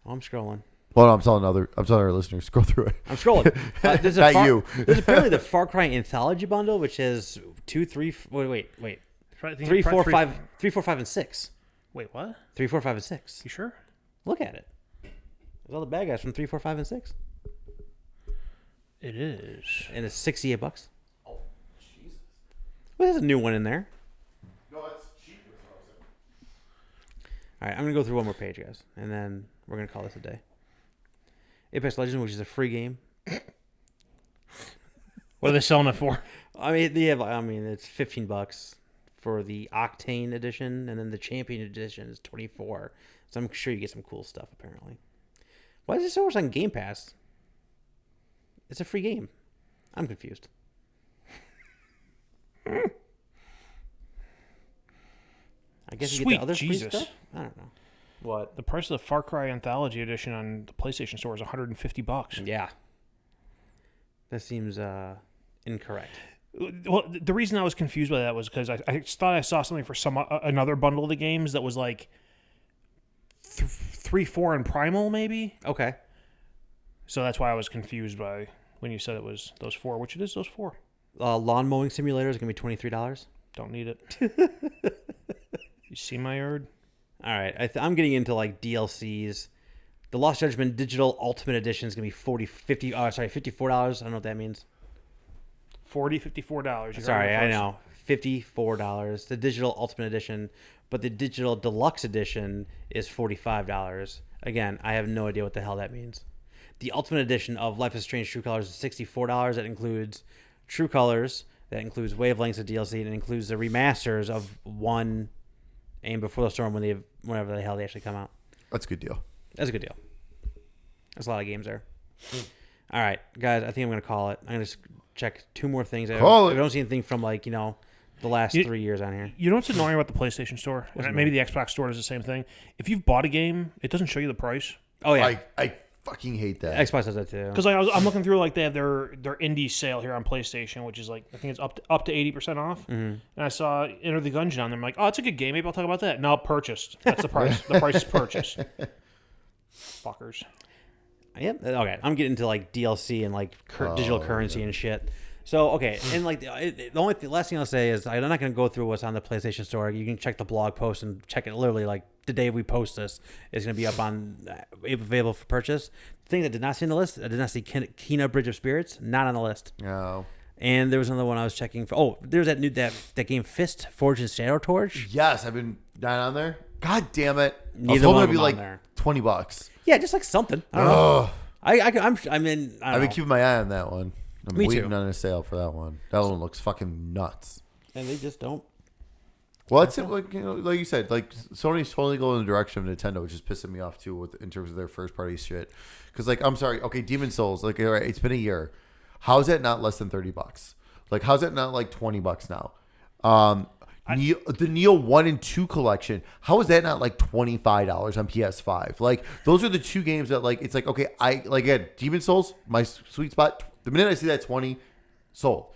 I'm scrolling. Well, I'm telling our listeners, scroll through it. I'm scrolling. There's Not you. There's apparently the Far Cry Anthology bundle, which is 2, 3. Wait. 3, 4, 5, 3, 4, 5, and 6. Wait, what? 3, 4, 5, and 6. You sure? Look at it. There's all the bad guys from 3, 4, 5, and 6. It is. And it's $68. Oh, Jesus. Well, there's a new one in there. No, that's cheap. All right, I'm going to go through one more page, guys, and then we're going to call this a day. Apex Legends, which is a free game. What are they selling it for? I mean, it's $15 for the Octane edition, and then the Champion edition is $24. So I'm sure you get some cool stuff, apparently. Why is it so much on Game Pass? It's a free game. I'm confused. I guess you get Sweet the other Jesus. free stuff? I don't know. What? The price of the Far Cry Anthology Edition on the PlayStation Store is $150. Yeah. That seems incorrect. Well, the reason I was confused by that was because I thought I saw something for another bundle of the games that was like 3, 4, and Primal, maybe. Okay. So that's why I was confused by when you said it was those 4. Which it is those 4. Lawn mowing simulator is going to be $23. Don't need it. You see my yard? All right. I'm getting into like DLCs. The Lost Judgment Digital Ultimate Edition is going to be $54. I don't know what that means. $54. Sorry, I know. $54. The Digital Ultimate Edition, but the Digital Deluxe Edition is $45. Again, I have no idea what the hell that means. The Ultimate Edition of Life is Strange True Colors is $64. That includes True Colors. That includes Wavelengths of DLC. And it includes the remasters of 1 and Before the Storm whenever the hell they actually come out. That's a good deal. That's a good deal. There's a lot of games there. All right, guys, I think I'm going to call it. I'm going to just check 2 more things. I don't see anything from the last 3 years on here. You know what's annoying about the PlayStation Store? And maybe the Xbox Store does the same thing. If you've bought a game, it doesn't show you the price. Oh, yeah. I fucking hate that. Xbox does that too. Because I'm looking through, they have their indie sale here on PlayStation, which is I think it's up to 80% off. Mm-hmm. And I saw Enter the Gungeon on there. I'm like, oh, it's a good game. Maybe I'll talk about that. No, purchased. That's the price. The price is purchased. Fuckers. Yep. Okay. I'm getting into DLC and digital currency and shit. So okay, and the last thing I'll say is I'm not going to go through what's on the PlayStation Store. You can check the blog post and check it literally the day we post this is going to be up on available for purchase. The thing that did not see on the list, I did not see Kena Bridge of Spirits, not on the list. No. And there was another one I was checking for. Oh, there's that game Fist Forged in Shadow Torch. Yes, I've been not on there. God damn it! Neither I was one hoping of it'd them be on there. $20. Yeah, just something. I don't know. I've been keeping my eye on that one. I'm Me waiting too. on a sale for that one. That one looks fucking nuts. And they just don't. Well, it's like you said, Sony's totally going in the direction of Nintendo, which is pissing me off too in terms of their first party shit. Because I'm sorry, okay, Demon Souls, all right, it's been a year. How is that not less than $30? How's that not $20 now? The Neo 1 and 2 collection, how is that not $25 on PS5? Those are the 2 games that it's okay, again, Demon Souls, my sweet spot. The minute I see that 20, sold.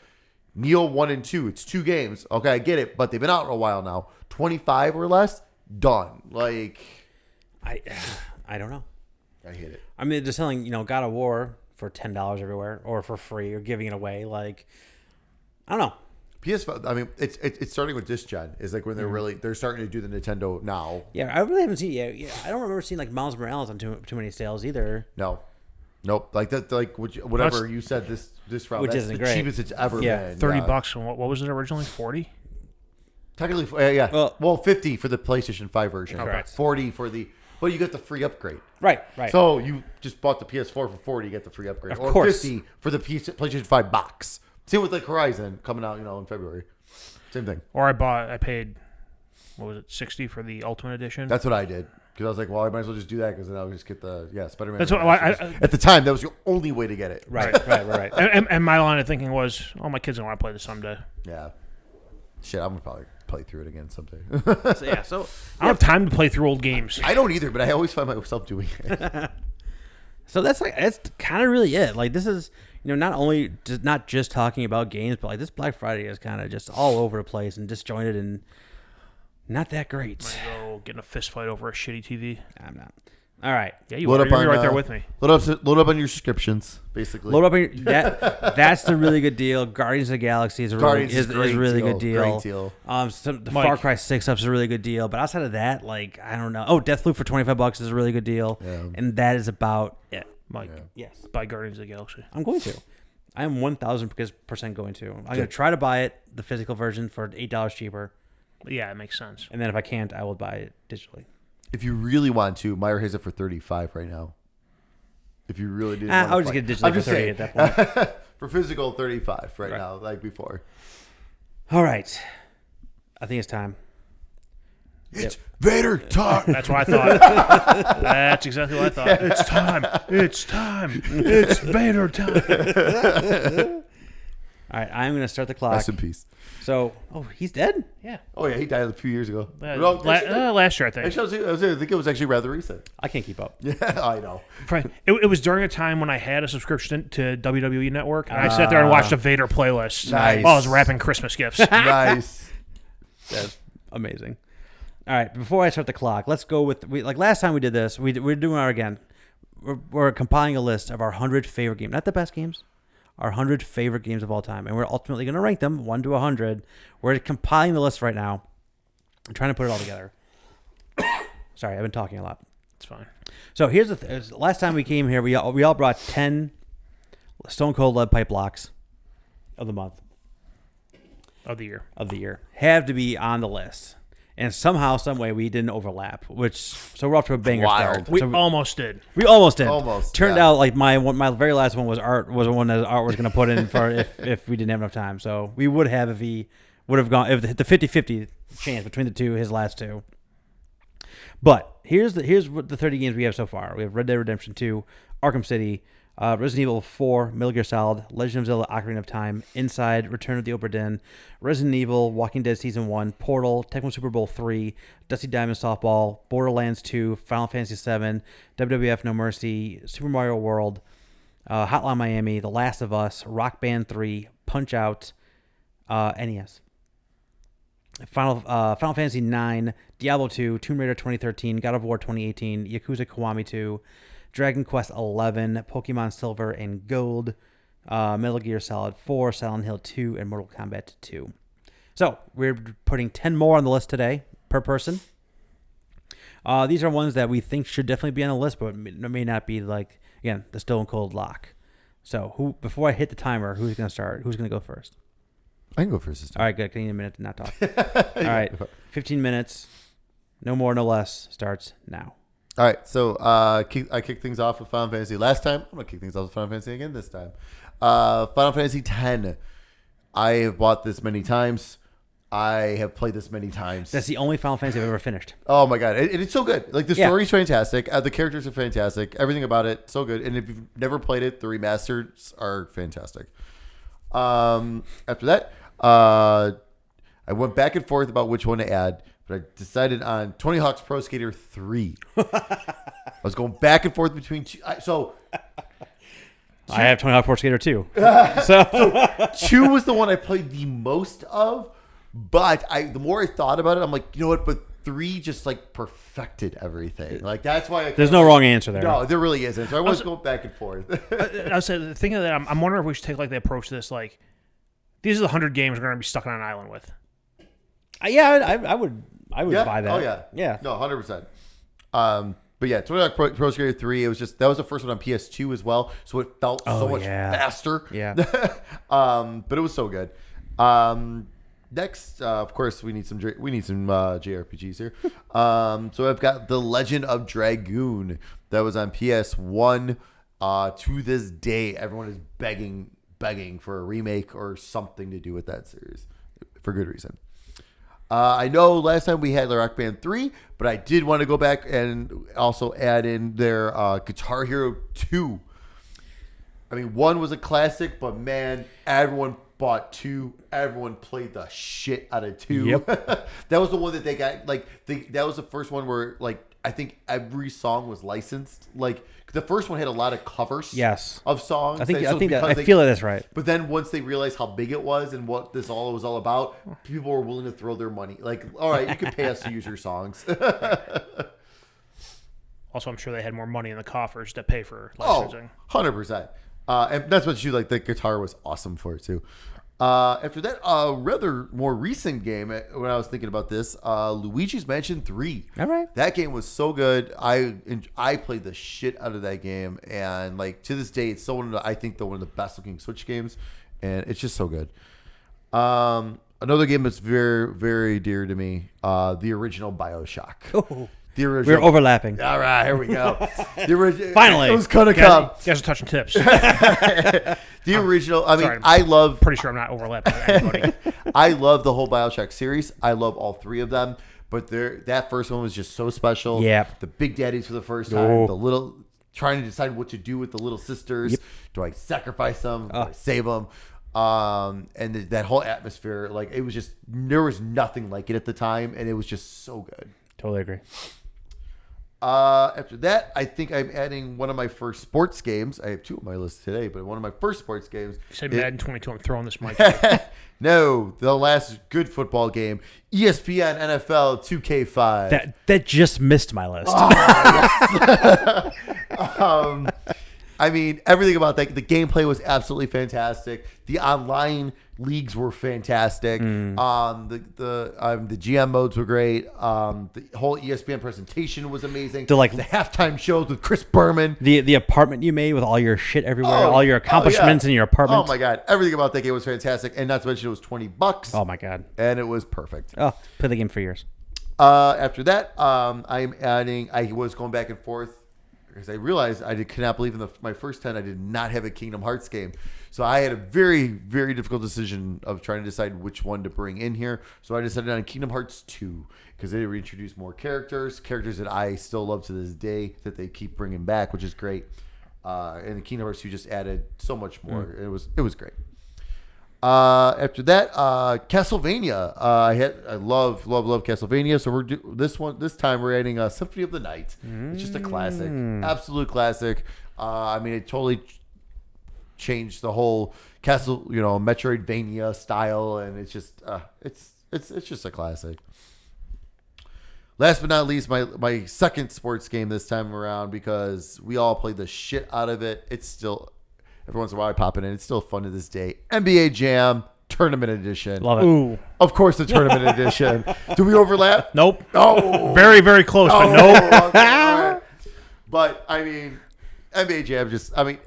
Neo 1 and 2, it's 2 games. Okay, I get it, but they've been out for a while now. 25 or less, done. I don't know. I hate it. I mean, they're selling, God of War for $10 everywhere, or for free, or giving it away. I don't know. PS5. I mean, it's starting with this gen. Is when they're starting to do the Nintendo now. Yeah, I really haven't seen. Yeah, I don't remember seeing Miles Morales on too many sales either. No, nope. Whatever you said this route, which that's isn't the great. cheapest it's ever been. $30. And what was it originally? 40. Technically, yeah. Well, 50 for the PlayStation 5 version. Okay. 40 for the. But you get the free upgrade. Right. So you just bought the PS4 for 40, you get the free upgrade. Of or course. 50 for the PlayStation 5 box. Same with Horizon coming out, in February. Same thing. Or I paid, what was it, $60 for the Ultimate Edition? That's what I did. Because I was like, well, I might as well just do that because then I'll just get the, Spider-Man. That's what at the time, that was the only way to get it. Right. and my line of thinking was, oh, my kids are going to want to play this someday. Yeah. Shit, I'm going to probably play through it again someday. So I don't have time to play through old games. I don't either, but I always find myself doing it. So that's kind of really it. This is, not just talking about games, but this Black Friday is kind of just all over the place and disjointed, and Not that great. I'm gonna go get in a fist fight over a shitty TV. I'm not. All right. Yeah, you are. You're right there with me. Load up on your subscriptions, basically. Load up on your, that's the really good deal. Guardians of the Galaxy is a really good deal. Great deal. The Far Cry 6 stuff is a really good deal. But outside of that, like, I don't know. Oh, Deathloop for $25 is a really good deal. Yeah. And that is about it. Mike, yes. Buy Guardians of the Galaxy. I'm going to. I am 1,000% going to. I'm going to try to buy it, the physical version, for $8 cheaper. Yeah, it makes sense. And then if I can't, I will buy it digitally. If you really want to, Meyer has it for $35 right now. If you really did, I would just get digitally for $30 at that point. For physical, $35 right now, like before. All right, I think it's time. It's Vader time. That's what I thought. That's exactly what I thought. It's time. It's time. It's Vader time. All right, I'm going to start the clock. Rest in peace. So, he's dead? Yeah. Oh, yeah, he died a few years ago. Last year, I think. Actually, I think it was actually rather recent. I can't keep up. Yeah, I know. It was during a time when I had a subscription to WWE Network, and I sat there and watched a Vader playlist Nice. while I was wrapping Christmas gifts. Nice. That's amazing. All right, before I start the clock, let's go with like last time we did this. We're doing our again. We're compiling a list of our 100 favorite games, not the best games, our 100 favorite games of all time, and we're ultimately going to rank them 1 to 100. We're compiling the list right now. I'm trying to put it all together. Sorry, I've been talking a lot. It's fine. So here's the last time we came here, we all brought 10 Stone Cold Lead Pipe blocks of the month Of the year. have to be on the list. And somehow, some way, we didn't overlap. So we're off to a banger start. We almost did. We almost did. Almost. Turned out like my very last one was Art. Was the one that Art was going to put in for if we didn't have enough time. So we would have if he would have gone if the 50-50 chance between the two, his last two. But here's what the 30 games we have so far. We have Red Dead Redemption 2, Arkham City, Resident Evil 4, Metal Gear Solid, Legend of Zelda: Ocarina of Time, Inside, Return of the Obra Dinn, Resident Evil, Walking Dead Season 1, Portal, Tecmo Super Bowl 3, Dusty Diamond Softball, Borderlands 2, Final Fantasy 7, WWF No Mercy, Super Mario World, Hotline Miami, The Last of Us, Rock Band 3, Punch Out, NES. Final Fantasy 9, Diablo 2, Tomb Raider 2013, God of War 2018, Yakuza Kiwami 2, Dragon Quest 11, Pokemon Silver and Gold, Metal Gear Solid 4, Silent Hill 2, and Mortal Kombat 2. So we're putting 10 more on the list today per person. These are ones that we think should definitely be on the list, but may not be like, again, the Stone Cold lock. So before I hit the timer, who's going to start? Who's going to go first? I can go first. All right, good. I need a minute to not talk. All right, 15 minutes. No more, no less. Starts now. All right, so I kicked things off with Final Fantasy last time. I'm going to kick things off with Final Fantasy again this time. Final Fantasy X. I have bought this many times. I have played this many times. That's the only Final Fantasy I've ever finished. Oh, my God. It's so good. Like, the story's fantastic. The characters are fantastic. Everything about it, so good. And if you've never played it, the remasters are fantastic. After that, I went back and forth about which one to add. But I decided on Tony Hawk's Pro Skater 3. I was going back and forth between two. I have Tony Hawk Pro Skater 2. So 2 was the one I played the most of. But the more I thought about it, I'm like, you know what? But 3 just like perfected everything. Like that's why there's no wrong answer there. No, there really isn't. So I was going back and forth. I was saying, thinking of that, I'm wondering if we should take like the approach to this. Like, these are the 100 games we're going to be stuck on an island with. Yeah, I would buy that. Oh yeah, yeah. No, 100%. But yeah, Tony Hawk Pro Skater 3. It was just that was the first one on PS2 as well, so it felt so much faster. Yeah. But it was so good. Next, of course, we need some JRPGs here. So I've got The Legend of Dragoon that was on PS1. To this day, everyone is begging for a remake or something to do with that series for good reason. I know last time we had Rock Band 3, but I did want to go back and also add in their Guitar Hero 2. I mean, 1 was a classic, but man, everyone bought 2. Everyone played the shit out of 2. Yep. That was the one that they got, that was the first one where, like, I think every song was licensed. Like the first one had a lot of covers. Yes. Of songs. I think So I think that, because I feel that's right. But then once they realized how big it was and what this all was all about, people were willing to throw their money. Like, all right, you can pay us to use your songs. Also, I'm sure they had more money in the coffers to pay for Oh, licensing. 100%. And that's what you like. The guitar was awesome for it too. After that, rather more recent game, when I was thinking about this, Luigi's Mansion 3. All right. That game was so good. I played the shit out of that game, and like to this day, it's still one of the best looking Switch games, and it's just so good. Another game that's very, very dear to me, the original BioShock. Oh, The original. we're overlapping. All right, here we go. Finally. It was gonna You guys, come. you guys are touching tips. The original. I mean, sorry. I love. Pretty sure I'm not overlapping with anybody. I love the whole BioShock series. I love all three of them. But that first one was just so special. Yeah. The Big Daddies for the first time. Oh. The little trying to decide what to do with the little sisters. Yep. Do I sacrifice them? Do I save them? And that whole atmosphere, like it was just there was nothing like it at the time, and it was just so good. Totally agree. After that, I think I'm adding one of my first sports games. I have two on my list today, but one of my first sports games. You said Madden 22. I'm throwing this mic. At No, the last good football game, ESPN NFL 2K5. That just missed my list. I mean, everything about that. The gameplay was absolutely fantastic. The online leagues were fantastic. The GM modes were great. The whole ESPN presentation was amazing. The halftime shows with Chris Berman. The apartment you made with all your shit everywhere, all your accomplishments in your apartment. Oh my god, everything about that game was fantastic, and not to mention it was $20. Oh my god. And it was perfect. Oh, play the game for years. After that, I'm adding. I was going back and forth because I realized I could not believe in my first 10 I did not have a Kingdom Hearts game. So I had a very, very difficult decision of trying to decide which one to bring in here. So I decided on Kingdom Hearts 2 because they reintroduced more characters that I still love to this day that they keep bringing back, which is great. And the Kingdom Hearts 2 just added so much more. It was great. After that, Castlevania. I love Castlevania. So this time we're adding Symphony of the Night. It's just a classic, absolute classic. I mean, it totally changed the whole Metroidvania style, and it's just it's just a classic. Last but not least, my second sports game this time around, because we all played the shit out of it. It's still every once in a while I pop it in. It's still fun to this day. NBA Jam Tournament Edition. Love it. Ooh. Of course, the Tournament Edition. Do we overlap? Nope. Oh, Very, very close, but nope. okay, all right. But I mean, NBA Jam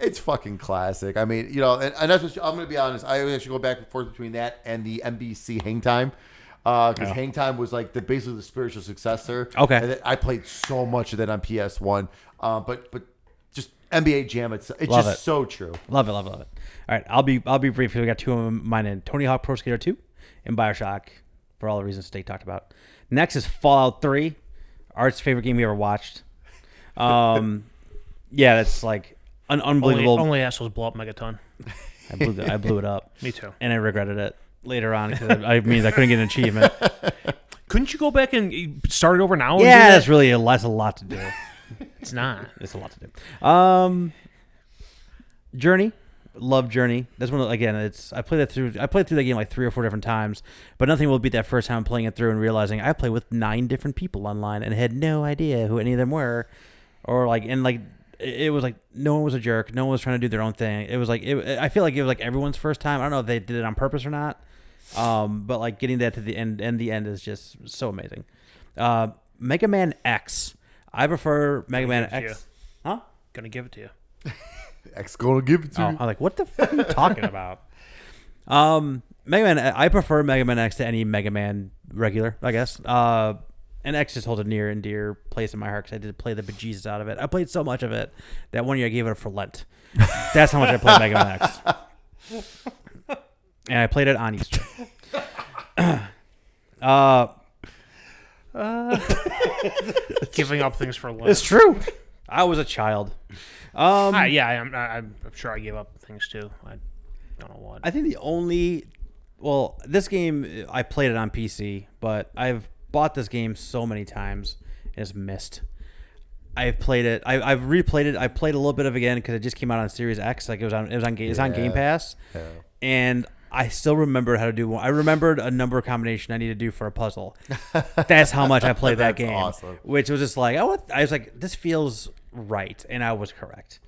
it's fucking classic. I mean, and that's what I'm going to be honest. I actually go back and forth between that and the NBC Hang Time. Because Hang Time was like basically the spiritual successor. Okay. And I played so much of that on PS1. But just NBA Jam, it's Love just it. so true. Love it. All right, I'll be brief because we got two of mine in Tony Hawk Pro Skater 2 and BioShock for all the reasons State talked about. Next is Fallout 3, Art's favorite game we ever watched. Yeah, that's like an unbelievable. Only assholes blow up Megaton. I blew it up. Me too. And I regretted it later on because it means I couldn't get an achievement. Couldn't you go back and start it over now? And Yeah, do that's really that's a lot to do. It's not. It's a lot to do. Journey, love Journey. That's one again. I played through that game like 3 or 4 different times, but nothing will beat that first time playing it through and realizing I played with 9 different people online and had no idea who any of them were, or it was like no one was a jerk. No one was trying to do their own thing. It was like I feel like it was like everyone's first time. I don't know if they did it on purpose or not. But like getting that to the end, and the end is just so amazing. Mega Man X. I prefer Mega Man X. Huh? Gonna give it to you. X gonna give it to you. I'm like, what the fuck are you talking about? Mega Man. I prefer Mega Man X to any Mega Man regular, I guess. And X just holds a near and dear place in my heart because I did play the bejesus out of it. I played so much of it that one year I gave it for Lent. That's how much I played Mega Man X. And I played it on Easter. Giving up things for love. It's true. I was a child. I'm sure I gave up things too. I don't know what. I think this game, I played it on PC, but I've bought this game so many times and it's missed. I've played it. I've replayed it. I played a little bit of it again because it just came out on Series X. Like it was on Game Pass, and I still remembered how to do one. I remembered a number combination I needed to do for a puzzle. That's how much I played that game. Awesome. Which was just like I was like, this feels right, and I was correct.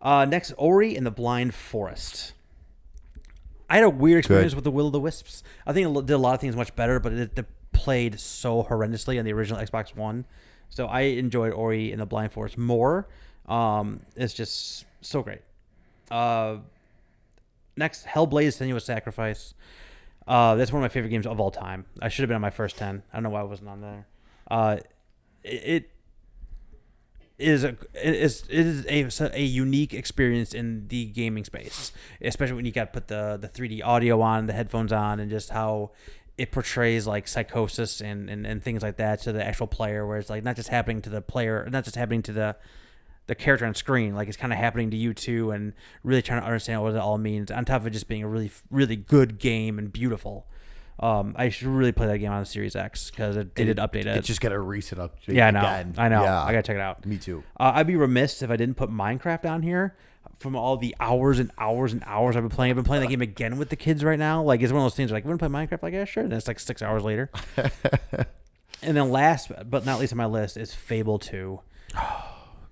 Next, Ori and the Blind Forest. I had a weird experience with the Will-o'-the-Wisps. I think it did a lot of things much better, but it played so horrendously on the original Xbox One. So I enjoyed Ori and the Blind Forest more. It's just so great. Next, Hellblade: Senua's Sacrifice. That's one of my favorite games of all time. I should have been on my first 10. I don't know why I wasn't on there. It is a unique experience in the gaming space, especially when you got to put the 3D audio on, the headphones on, and just how it portrays like psychosis and things like that to the actual player, where it's like not just happening to the player, not just happening to the character on screen, like it's kind of happening to you too, and really trying to understand what it all means, on top of it just being a really, really good game and beautiful. I should really play that game on the Series X because they did update it. It's just got a recent update. Yeah, I know. Again. I know. Yeah. I gotta check it out. Me too. I'd be remiss if I didn't put Minecraft down here. From all the hours and hours and hours I've been playing that game again with the kids right now. Like it's one of those things like, "You want to play Minecraft?" Like, yeah, sure. And it's like 6 hours later. And then last but not least on my list is Fable 2.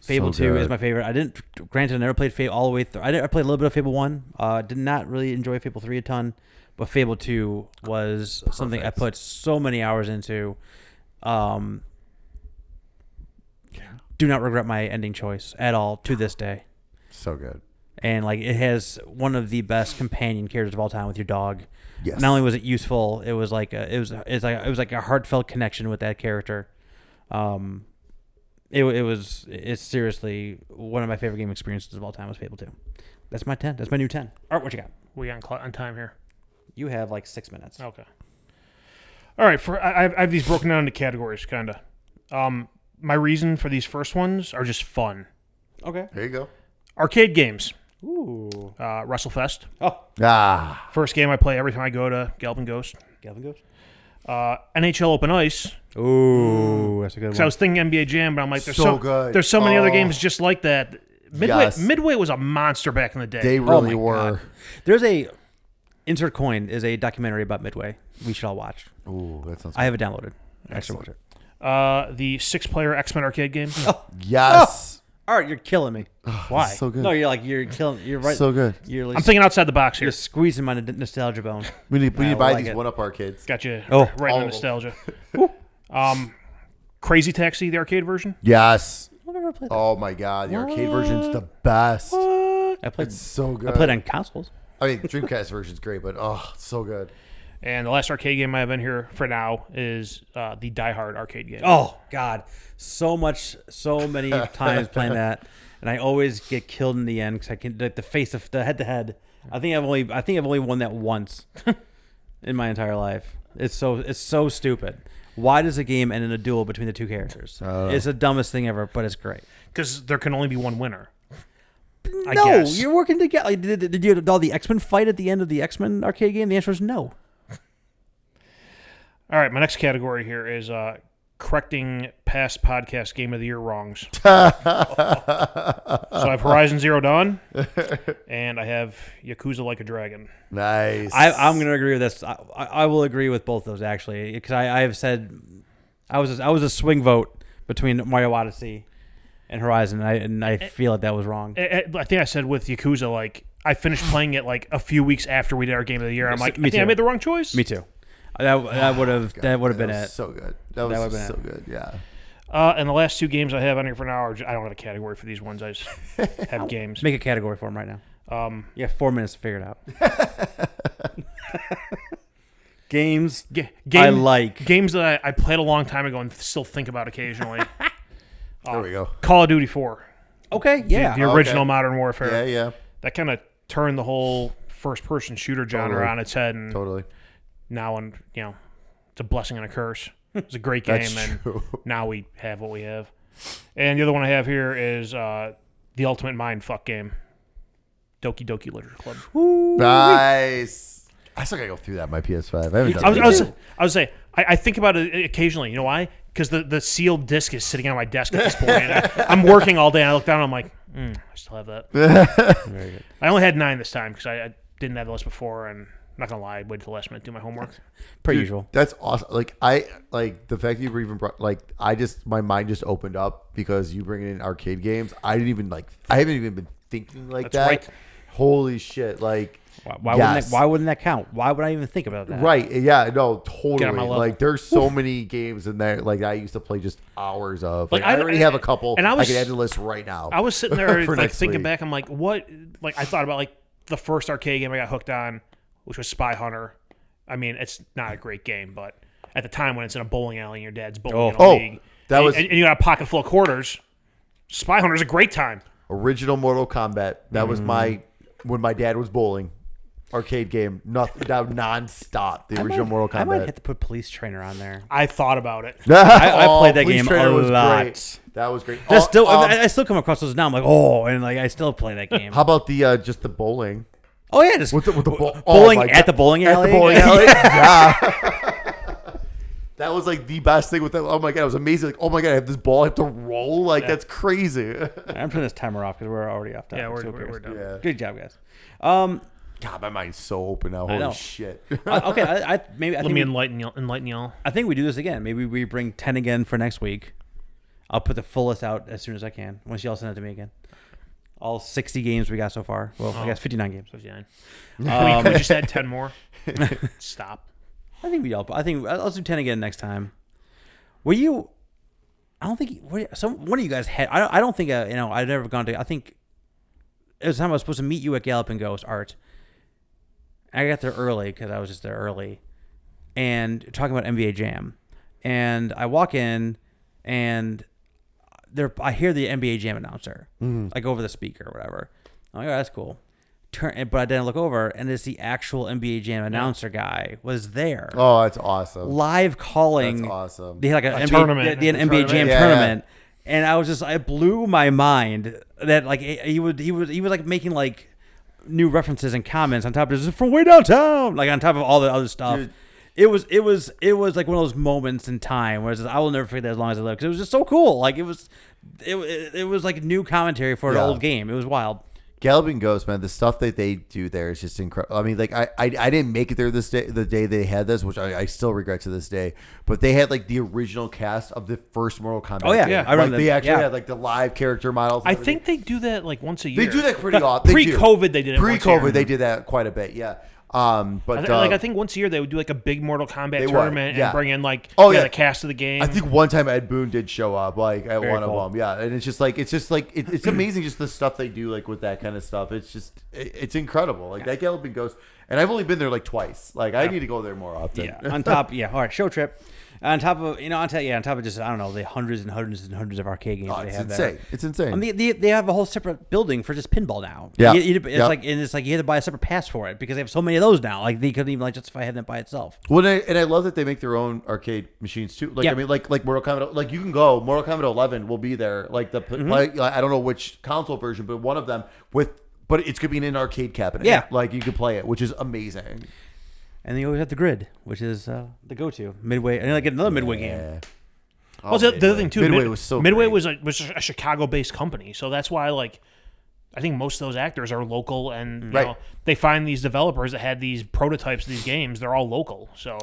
Fable 2 is my favorite. Granted, I never played Fable all the way through. I played a little bit of Fable 1. Did not really enjoy Fable 3 a ton. But Fable 2 was something I put so many hours into. Do not regret my ending choice at all to this day. So good. And like it has one of the best companion characters of all time with your dog. Yes. Not only was it useful, it was like it was like a heartfelt connection with that character. It's seriously one of my favorite game experiences of all time was Fable 2. That's my 10. That's my new 10. Art, what you got? We on time here. You have like 6 minutes. Okay. All right. I have these broken down into categories, kind of. My reason for these first ones are just fun. Okay. There you go. Arcade games. Ooh. WrestleFest. Oh. First game I play every time I go to Galvin Ghost. Galvin Ghost. NHL Open Ice. Ooh, that's a good one. Because I was thinking NBA Jam, but I'm like, there's good. There's so many other games just like that. Yes. Midway was a monster back in the day. They really my were. God. There's a Insert Coin is a documentary about Midway. We should all watch. Ooh, that sounds. I have it downloaded. I should watch it. The 6-player X-Men arcade game. Yes. All right, you're killing me. Why? So good. No, you're killing. You're right. So good. You're like, I'm thinking outside the box here. you're squeezing my nostalgia bone. We need to I buy like these it. 1-up arcades. Got you all right in the of nostalgia. Crazy Taxi, the arcade version. Yes. I've never played that. Oh my God, the arcade version's the best. I played. It's so good. I played on consoles. I mean, Dreamcast version's great, but it's so good. And the last arcade game I have in here for now is the Die Hard arcade game. Oh God, so many times playing that, and I always get killed in the end because I can the face of the head to head. I think I've only won that once in my entire life. It's so stupid. Why does a game end in a duel between the two characters? It's the dumbest thing ever, but it's great. Because there can only be one winner. I No, guess. you're working together. Like, did you all the X-Men fight at the end of the X-Men arcade game? The answer is no. All right, my next category here is correcting past podcast Game of the Year wrongs. So I have Horizon Zero Dawn, and I have Yakuza Like a Dragon. Nice. I'm going to agree with this. I will agree with both those actually, because I have said I was a swing vote between Mario Odyssey and Horizon, and I feel like that was wrong. I think I said with Yakuza, like I finished playing it like a few weeks after we did our Game of the Year. I'm like, Me I think I too. made the wrong choice. Me too. That would have been it. So good. That was would've been so it. good. Yeah. And the last two games I have on here for now are I don't have a category for these ones. I just have games. Make a category for them right now. You have 4 minutes to figure it out. Games I like. Games that I played a long time ago and still think about occasionally. There we go. Call of Duty 4. Okay, yeah. The original Okay. Modern Warfare. Yeah. That kind of turned the whole first-person shooter genre Totally. on its head, and Totally. now, it's a blessing and a curse. It's a great game, That's and true. now we have what we have. And the other one I have here is the Ultimate Mindfuck game, Doki Doki Literature Club. Nice. I still gotta go through that on my PS5. I haven't done I it. was say I think about it occasionally. You know why? Because the sealed disc is sitting on my desk at this point. I'm working all day. And I look down. And I'm like, I still have that. Very good. I only had 9 this time because I didn't have the list before, and I'm not gonna lie, I waited till the last minute to do my homework. Per Dude, usual. That's awesome. Like I like the fact that you even brought my mind just opened up because you bring in arcade games. I haven't even been thinking like That's that. right. Holy shit! Like Why wouldn't that count? Why would I even think about that? right? Yeah, no, Get on totally. my level. Like there's so many games in there. Like I used to play just hours of. Like, Like I already have a couple. and I was- I can add to the list right now. I was sitting there For like next thinking week. back. I'm like, what? Like I thought about like the first arcade game I got hooked on, which was Spy Hunter. I mean, it's not a great game, but at the time when it's in a bowling alley and your dad's bowling in a league, that and, was- and you got a pocket full of quarters, Spy Hunter's a great time. Original Mortal Kombat. That was when my dad was bowling. Arcade game, nothing, non-stop. The original Mortal Kombat. I might have to put Police Trainer on there. I thought about it. I played that Police game Trainer a was lot. Great. That was great. That's still, um, I still come across those now. I'm like, oh, and like I still play that game. how about the just the bowling? Oh yeah, just With the bowling my at God. the bowling alley. At the bowling alley. Yeah. That was like the best thing with that. Oh my God, it was amazing. Like, oh my God, I have this ball. I have to roll. Like, that's crazy. I'm turning this timer off because we're already off time. Yeah, So who we're cares? done. Yeah. Good job, guys. God, my mind's so open now. know. Holy shit. Okay, I think Let me enlighten y'all. I think we do this again. Maybe we bring 10 again for next week. I'll put the full list out as soon as I can. Once y'all send it to me again. All 60 games we got so far. Well, I guess 59 games. 59. Can we just add 10 more? Stop. I think I'll do 10 again next time. Were you? I don't think one of you guys had. I don't think I'd never gone to. I think it was the time I was supposed to meet you at Galloping Ghost Art. I got there early because I was just there early, and talking about NBA Jam, and I walk in, and I hear the NBA Jam announcer like over the speaker or whatever. I'm like, oh, that's cool. But I didn't look over, and it's the actual NBA Jam announcer guy was there. Oh, that's awesome. Live calling. That's awesome. They had like A tournament. They had an NBA Jam Yeah. tournament, and I was just, it blew my mind that like he was like making like new references and comments on top of this from way downtown, like on top of all the other stuff. Dude. It was like one of those moments in time where it's just, I will never forget that as long as I live because it was just so cool. Like it was like new commentary for an Yeah. old game. It was wild. Galloping Ghost, man, the stuff that they do there is just incredible. I mean, like I didn't make it there the day they had this, which I still regret to this day. But they had like the original cast of the first Mortal Kombat. Oh yeah, game. I remember Like, they actually yeah. had like the live character models. and I everything. think they do that like once a year. They do that pretty often. They do. Pre-COVID, they did it once a year. Pre-COVID, they did that quite a bit. Yeah. But I think once a year they would do like a big Mortal Kombat They would, tournament yeah. and bring in like Yeah. the cast of the game. I think one time Ed Boon did show up like at Very one cool. of them. Yeah, and it's just like it's amazing just the stuff they do like with that kind of stuff. It's just it's incredible. Like that Galloping Ghost, and I've only been there like twice. Like I need to go there more often. Yeah. On top, yeah. All right, show trip. On top of on top of just I don't know the hundreds and hundreds and hundreds of arcade games Oh, they it's have insane. there. It's insane. I mean, they have a whole separate building for just pinball now. Yeah. It's Yep. like you have to buy a separate pass for it because they have so many of those now. Like they couldn't even like justify having it by itself. Well, and I love that they make their own arcade machines too. Like Yeah. I mean, like Mortal Kombat. Like you can go Mortal Kombat 11 will be there. Like like, I don't know which console version, but one of them but it's gonna be in an arcade cabinet. Yeah. like you can play it, which is amazing. And then you always have the grid, which is the go-to Midway. And then like another Midway game. Yeah. Well, the other thing too, Midway was so Midway great. was a Chicago-based company, so that's why like I think most of those actors are local, and you Right. know, they find these developers that had these prototypes of these games. They're all local, so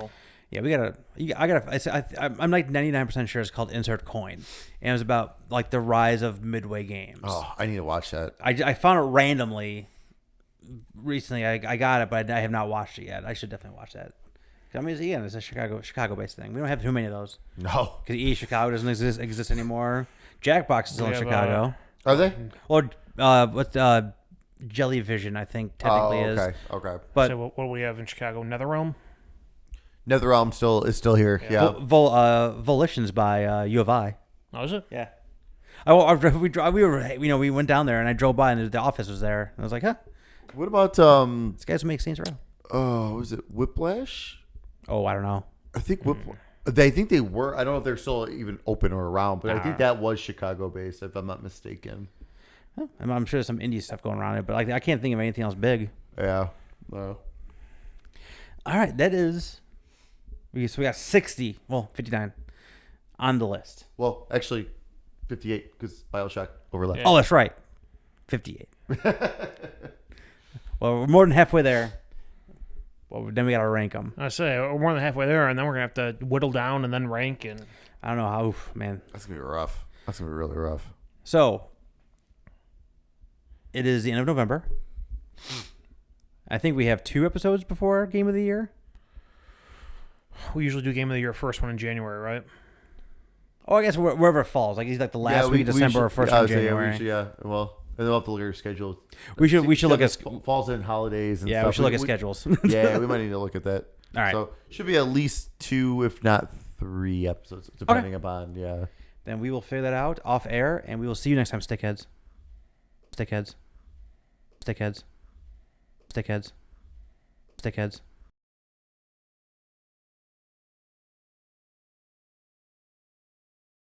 Yeah, I'm like 99% sure it's called Insert Coin, and it was about like the rise of Midway games. Oh, I need to watch that. I found it randomly recently. I got it, but I have not watched it yet. I should definitely watch that. I mean, again, it's a Chicago-based thing. We don't have too many of those No, because EA Chicago doesn't exist anymore. Jackbox is still We in have, Chicago, are they? or what? Jellyvision, I think technically is. Okay. But so what do we have in Chicago? NetherRealm. NetherRealm is still here. Yeah. Volition's by U of I. Oh, is it? Yeah. We went down there and I drove by and the office was there. And I was like, huh, What about these guys will make Saints Row. was it Whiplash? Oh, I don't know. I think I think they were. I don't know if they're still even open or around, but I think that was Chicago based, if I'm not mistaken. Huh. I'm sure there's some indie stuff going around it, but like I can't think of anything else big. Yeah. No. All right, that is So we got 60, well, 59 on the list. Well, actually, 58 because BioShock overlapped. Yeah. Oh, that's right. 58. Well, we're more than halfway there. Well, then we got to rank them. I say we're more than halfway there, and then we're gonna have to whittle down and then rank. And I don't know how, man. That's gonna be rough. That's gonna be really rough. So, it is the end of November. I think we have 2 episodes before Game of the Year. we usually do Game of the Year first one in January, right? Oh, I guess wherever it falls. Like, it's like the last week of December or first week of January. Well, and then we'll have to look at our schedule. We should look at falls in holidays and yeah. stuff. We should look at schedules. Yeah, we might need to look at that. All right. So should be at least 2, if not 3 episodes, depending upon Then we will figure that out off air, and we will see you next time, stickheads. Stickheads. Stickheads. Stickheads. Stickheads.